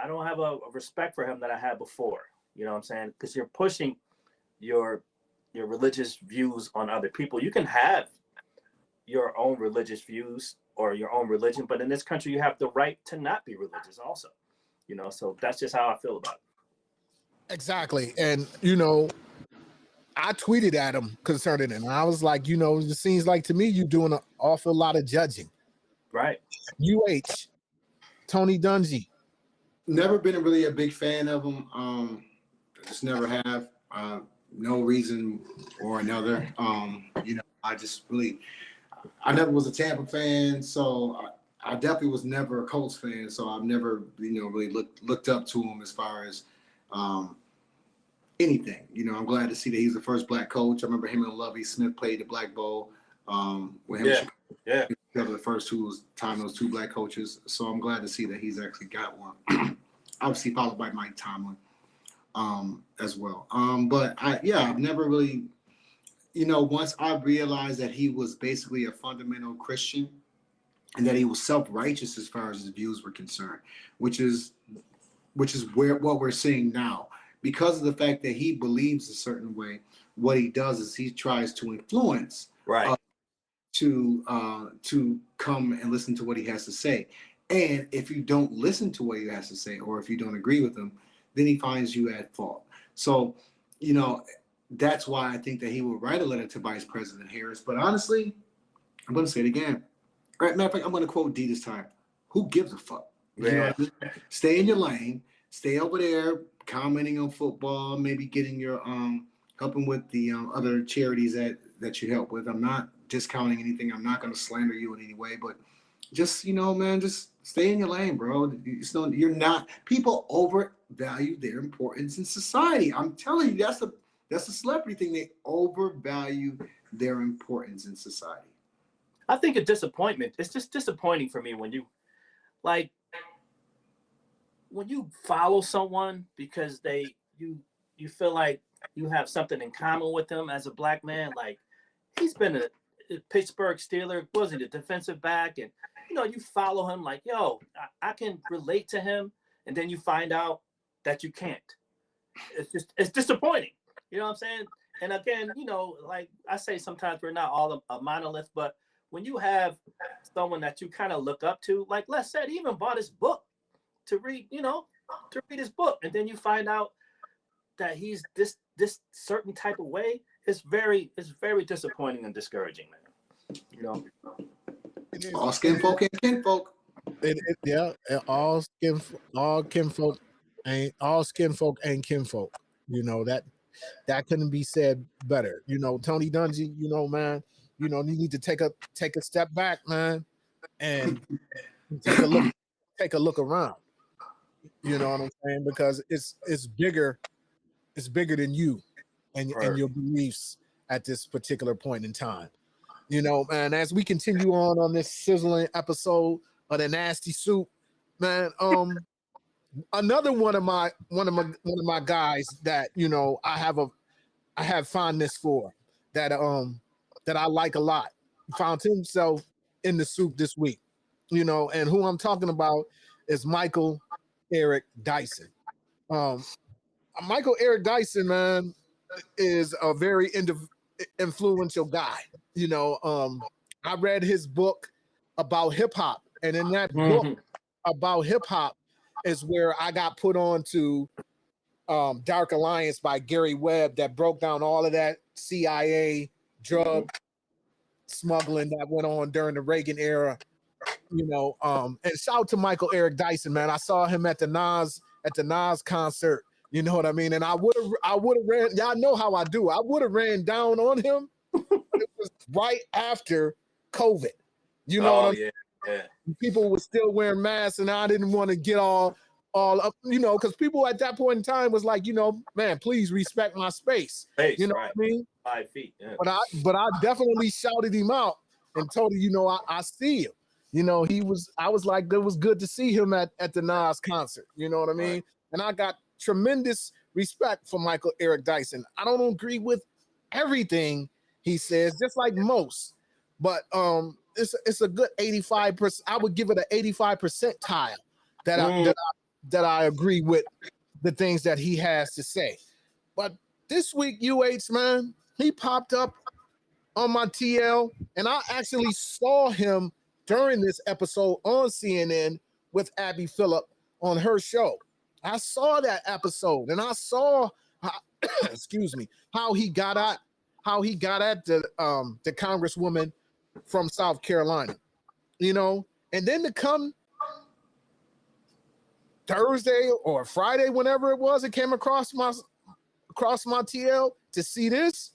Speaker 3: don't have a respect for him that I had before. You know what I'm saying? Because you're pushing your religious views on other people. You can have your own religious views or your own religion, but in this country, you have the right to not be religious also. You know, so that's just how I feel about it.
Speaker 1: Exactly. And, you know, I tweeted at him concerning it. And I was like, you know, it seems like to me you're doing an awful lot of judging.
Speaker 3: Right.
Speaker 1: Tony Dungy.
Speaker 2: Never been really a big fan of him. Just never have. No reason or another. You know, I never was a Tampa fan, so I definitely was never a Colts fan. So I've never, you know, really looked up to him as far as anything. You know, I'm glad to see that he's the first black coach. I remember him and Lovie Smith played the Black Bowl. With him,
Speaker 3: yeah.
Speaker 2: The first time those two black coaches. So I'm glad to see that he's actually got one. Obviously followed by Mike Tomlin as well. But I've never really, you know, once I realized that he was basically a fundamental Christian and that he was self-righteous as far as his views were concerned, which is what we're seeing now. Because of the fact that he believes a certain way, what he does is he tries to influence to come and listen to what he has to say. And if you don't listen to what he has to say, or if you don't agree with him, then he finds you at fault. So, you know, that's why I think that he will write a letter to Vice President Harris. But honestly, I'm going to say it again. Right, matter of fact, I'm going to quote D this time. Who gives a fuck? You know what I mean? Stay in your lane. Stay over there commenting on football, maybe getting your helping with the other charities that you help with. I'm not discounting anything. I'm not going to slander you in any way, but just, you know, man, just stay in your lane, bro. You're not. People overvalue their importance in society. I'm telling you, that's a celebrity thing. They overvalue their importance in society.
Speaker 3: I think a disappointment. It's just disappointing for me when you follow someone because you feel like you have something in common with them as a black man. Like, he's been a Pittsburgh Steeler, wasn't a defensive back, and you know, you follow him like, yo, I can relate to him, and then you find out that you can't. It's disappointing. You know what I'm saying? And again, you know, like I say, sometimes we're not all a monolith, but when you have someone that you kind of look up to, like Les said, he even bought his book to read his book, and then you find out that he's this certain type of way. It's very disappointing and discouraging, man. You know,
Speaker 2: all skin folk and kinfolk.
Speaker 1: All skin folk and kinfolk. You know, that couldn't be said better. You know, Tony Dungy, you know, man, you know, you need to take a step back, man, and take a look around. You know what I'm saying? Because it's bigger than you and your beliefs at this particular point in time. You know, man, as we continue on this sizzling episode of the Nasty Soup, man, another one of my guys that, you know, I have I have fondness for, that I like a lot, found himself in the soup this week, you know, and who I'm talking about is Michael Eric Dyson. Michael Eric Dyson, man, is a very influential guy. You know, I read his book about hip hop, and in that book about hip hop is where I got put on to Dark Alliance by Gary Webb, that broke down all of that CIA drug smuggling that went on during the Reagan era. You know, and shout out to Michael Eric Dyson, man. I saw him at the Nas concert. You know what I mean? And I would have ran. Y'all know how I do. I would have ran down on him. It was right after COVID. You know what I mean?
Speaker 3: Yeah.
Speaker 1: People were still wearing masks, and I didn't want to get all up, you know, because people at that point in time was like, you know, man, please respect my space. You know what I mean?
Speaker 3: 5 feet. Yeah.
Speaker 1: But I definitely shouted him out and told him, you know, I see him. You know, I was like, it was good to see him at the Nas concert. You know what I mean? Right. And I got tremendous respect for Michael Eric Dyson. I don't agree with everything he says, just like most, but it's a good 85%. I would give it an 85 percentile that I agree with the things that he has to say. But this week, UH, man, he popped up on my TL, and I actually saw him during this episode on CNN with Abby Phillip on her show. I saw that episode, and I saw how, excuse me, how he got at the Congresswoman from South Carolina, you know, and then to come Thursday or Friday, whenever it was, it came across my TL to see this.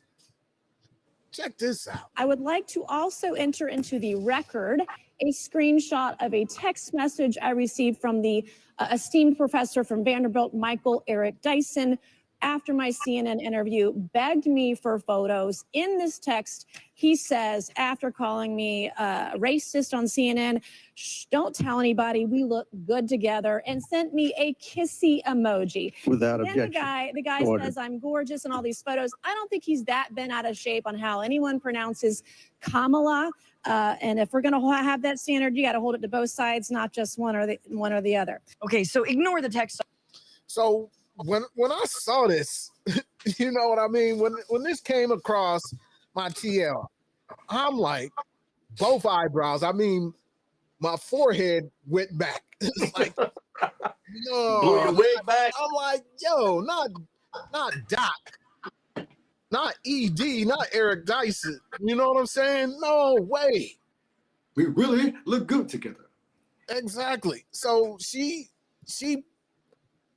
Speaker 1: Check this out.
Speaker 7: I would like to also enter into the record a screenshot of a text message I received from the esteemed professor from Vanderbilt, Michael Eric Dyson, after my CNN interview, begged me for photos. In this text, he says, after calling me racist on CNN, shh, don't tell anybody, we look good together, and sent me a kissy emoji.
Speaker 15: Without
Speaker 7: then
Speaker 15: objection.
Speaker 7: the guy says I'm gorgeous in all these photos. I don't think he's that bent out of shape on how anyone pronounces Kamala. And if we're going to have that standard, you got to hold it to both sides, not just one or the other.
Speaker 22: Okay, so ignore the text.
Speaker 1: So when I saw this, you know what I mean? When this came across my TL, I'm like, both eyebrows. I mean, my forehead went back. It's like, no,
Speaker 3: Blew your wig back.
Speaker 1: I'm like, yo, not Doc, not ED, not Eric Dyson. You know what I'm saying? No way.
Speaker 2: We really look good together.
Speaker 1: Exactly. So she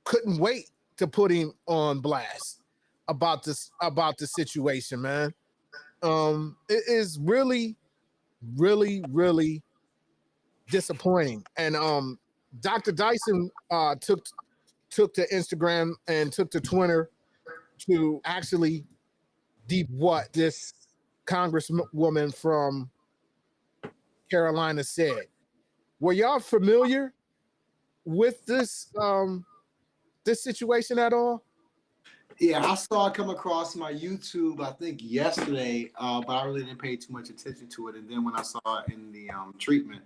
Speaker 1: couldn't wait to put him on blast about the situation, man. It is really, really, really disappointing. And Dr. Dyson took to Instagram and took to Twitter to actually what this Congresswoman from Carolina said. Were y'all familiar with this this situation at all?
Speaker 2: Yeah, I saw it come across my YouTube, I think yesterday, but I really didn't pay too much attention to it. And then when I saw it in the treatment,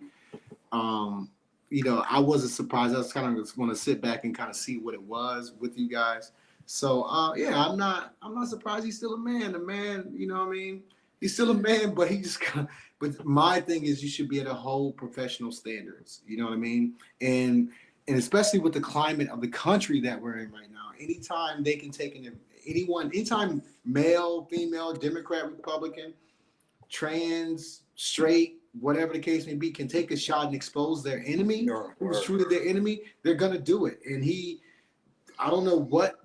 Speaker 2: you know, I wasn't surprised. I was kind of just want to sit back and kind of see what it was with you guys. So yeah, I'm not surprised he's still a man. The man, you know what I mean? He's still a man, but he just kind of, but my thing is you should be able to hold professional standards. You know what I mean? And especially with the climate of the country that we're in right now, anytime they can take anytime male, female, Democrat, Republican, trans, straight, whatever the case may be, can take a shot and expose their enemy, who's truly their enemy, they're gonna do it. And I don't know what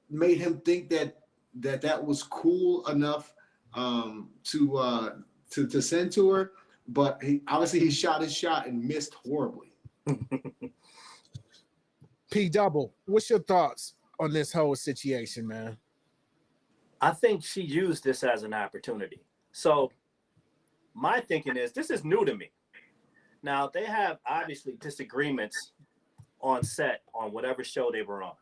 Speaker 2: made him think that was cool enough to send to her, but he shot his shot and missed horribly.
Speaker 1: P Double, what's your thoughts on this whole situation, man?
Speaker 3: I think she used this as an opportunity. So my thinking is this is new to me. Now they have obviously disagreements on set on whatever show they were on.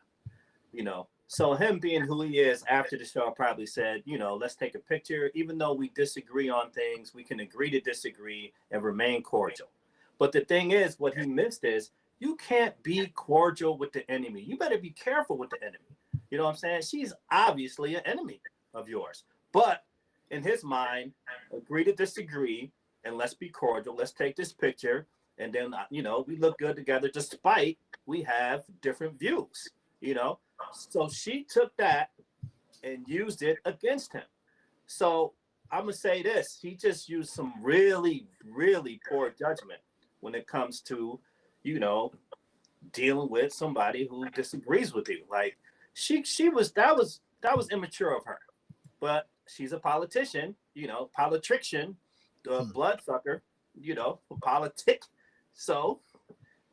Speaker 3: You know, So him being who he is after the show probably said, you know, let's take a picture. Even though we disagree on things, we can agree to disagree and remain cordial. But the thing is, what he missed is you can't be cordial with the enemy. You better be careful with the enemy. You know what I'm saying? She's obviously an enemy of yours. But in his mind, agree to disagree and let's be cordial. Let's take this picture. And then, you know, we look good together despite we have different views, you know? So she took that and used it against him. So I'm going to say this. He just used some really, really poor judgment when it comes to, you know, dealing with somebody who disagrees with you. Like that was immature of her. But she's a politician, you know, politrician, bloodsucker, you know, politic. So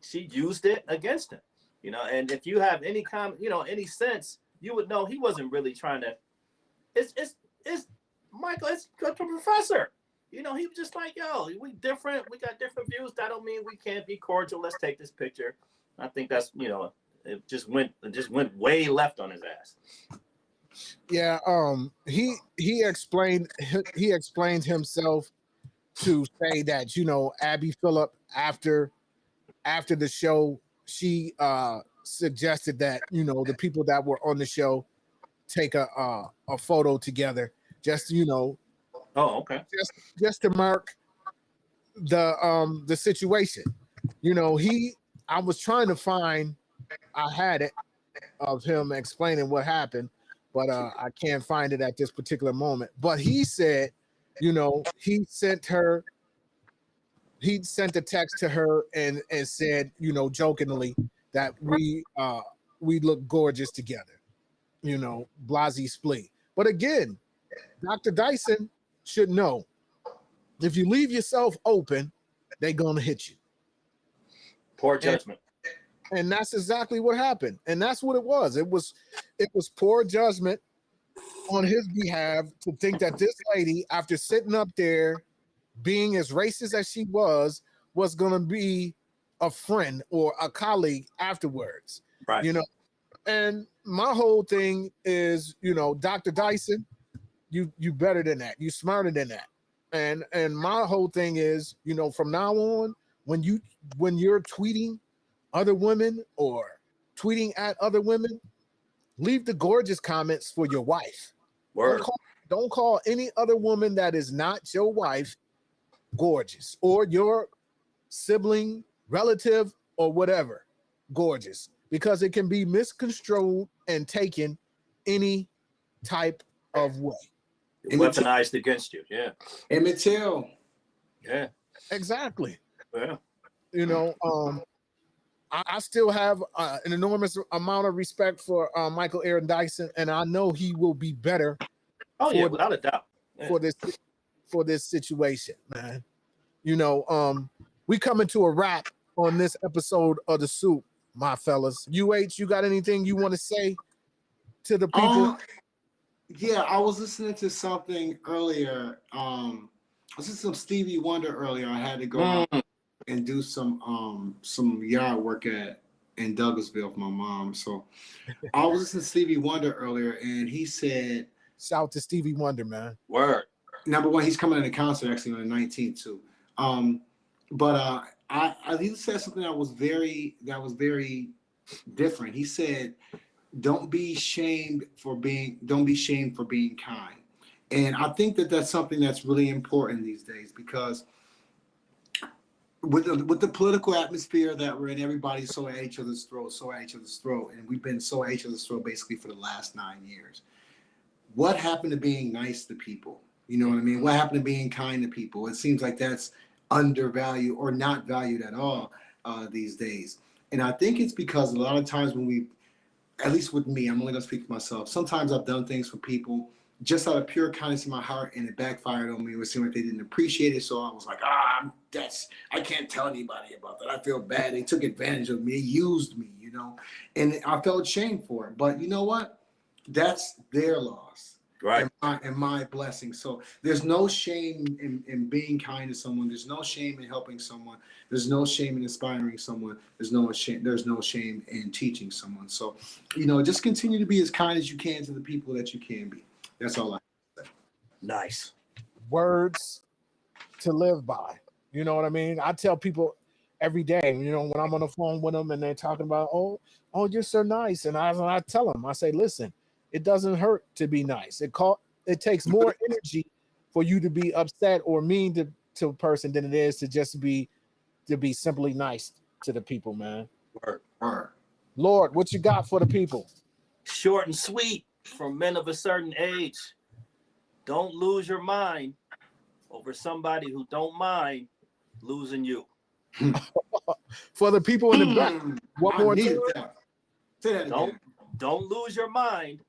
Speaker 3: she used it against him, you know, and if you have any any sense, you would know he wasn't really trying to, it's Michael, it's a professor. You know, he was just like, yo, we different, we got different views. That don't mean we can't be cordial. Let's take this picture. I think that's, you know, it just went way left on his ass.
Speaker 1: Yeah, he explained himself to say that, you know, Abby Phillip after the show, she suggested that, you know, the people that were on the show take a photo together, just, you know, just to mark the situation. You know, I was trying to find, I had it of him explaining what happened, but I can't find it at this particular moment. But he said, you know, he sent a text to her and said, you know, jokingly that we look gorgeous together, you know, blasey splee. But again, Dr. Dyson should know, if you leave yourself open, they're gonna hit you.
Speaker 3: Poor judgment.
Speaker 1: And that's exactly what happened. And that's what it was. It was poor judgment on his behalf to think that this lady, after sitting up there being as racist as she was gonna be a friend or a colleague afterwards.
Speaker 3: Right.
Speaker 1: You know, and my whole thing is, you know, Dr. Dyson, you better than that. You smarter than that. And my whole thing is, you know, from now on, when you're tweeting other women or tweeting at other women, leave the gorgeous comments for your wife.
Speaker 3: Word.
Speaker 1: Don't call any other woman that is not your wife gorgeous, or your sibling, relative, or whatever gorgeous, because it can be misconstrued and taken any type of way.
Speaker 3: Weaponized against you. Yeah.
Speaker 2: Emmett Till.
Speaker 3: Yeah.
Speaker 1: Exactly.
Speaker 3: Yeah.
Speaker 1: You know, I still have an enormous amount of respect for Michael Eric Dyson, and I know he will be better.
Speaker 3: Oh yeah, without a doubt. Yeah.
Speaker 1: For this situation, man. You know, we coming to a wrap on this episode of The Soup, my fellas. UH, you got anything you want to say to the people?
Speaker 2: Yeah, I was listening to something earlier. I was listening to some Stevie Wonder earlier. I had to go out and do some yard work in Douglasville for my mom. So I was listening to Stevie Wonder earlier, and he said,
Speaker 1: "Shout to Stevie Wonder, man."
Speaker 3: Word.
Speaker 2: Number one, he's coming to the concert actually on the 19th too. But he said something that was very different. He said, don't be shamed for being kind. And I think that that's something that's really important these days, because with the political atmosphere that we're in, everybody's so at each other's throat, and we've been so at each other's throat basically for the last 9 years. What happened to being nice to people? You know what I mean? What happened to being kind to people? It seems like that's undervalued or not valued at all these days. And I think it's because a lot of times when we, at least with me, I'm only gonna speak for myself, sometimes I've done things for people just out of pure kindness in my heart, and it backfired on me. It seemed like they didn't appreciate it, so I was like, I can't tell anybody about that. I feel bad. They took advantage of me, used me, you know, and I felt ashamed for it. But you know what? That's their loss.
Speaker 3: Right.
Speaker 2: And my blessing. So there's no shame in being kind to someone. There's no shame in helping someone. There's no shame in inspiring someone. There's no shame in teaching someone. So, just continue to be as kind as you can to the people that you can be. That's all I say.
Speaker 3: Nice.
Speaker 1: Words to live by. You know what I mean? I tell people every day, when I'm on the phone with them and they're talking about, oh, you're so nice. And I tell them, I say, listen, it doesn't hurt to be nice. It takes more energy for you to be upset or mean to a person than it is to just be simply nice to the people, man.
Speaker 2: Word.
Speaker 1: Lord, what you got for the people?
Speaker 3: Short and sweet from men of a certain age. Don't lose your mind over somebody who don't mind losing you.
Speaker 1: For the people in the back, one more time.
Speaker 2: Say that again.
Speaker 3: Don't lose your mind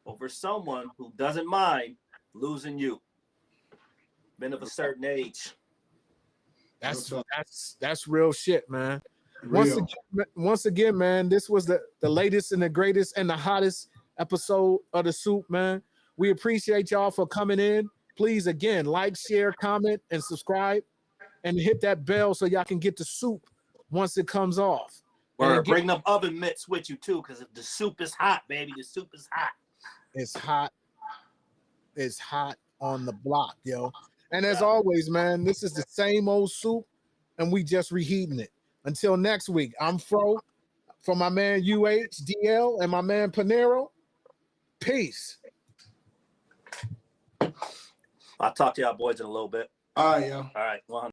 Speaker 3: over someone who doesn't mind losing you. Men of a certain age.
Speaker 1: That's real shit, man.
Speaker 2: Real.
Speaker 1: Once again, man, this was the latest and the greatest and the hottest episode of The Soup, man. We appreciate y'all for coming in. Please, again, like, share, comment, and subscribe, and hit that bell so y'all can get the soup once it comes off.
Speaker 3: Or bring them oven mitts with you too, because the soup is hot, baby. The soup is hot.
Speaker 1: It's hot. It's hot on the block, yo. And as always, man, this is the same old soup, and we just reheating it. Until next week, I'm Fro, from my man UHDL and my man Panero. Peace.
Speaker 3: I'll talk to y'all boys in a little bit.
Speaker 2: All right, yo.
Speaker 3: All right. 100.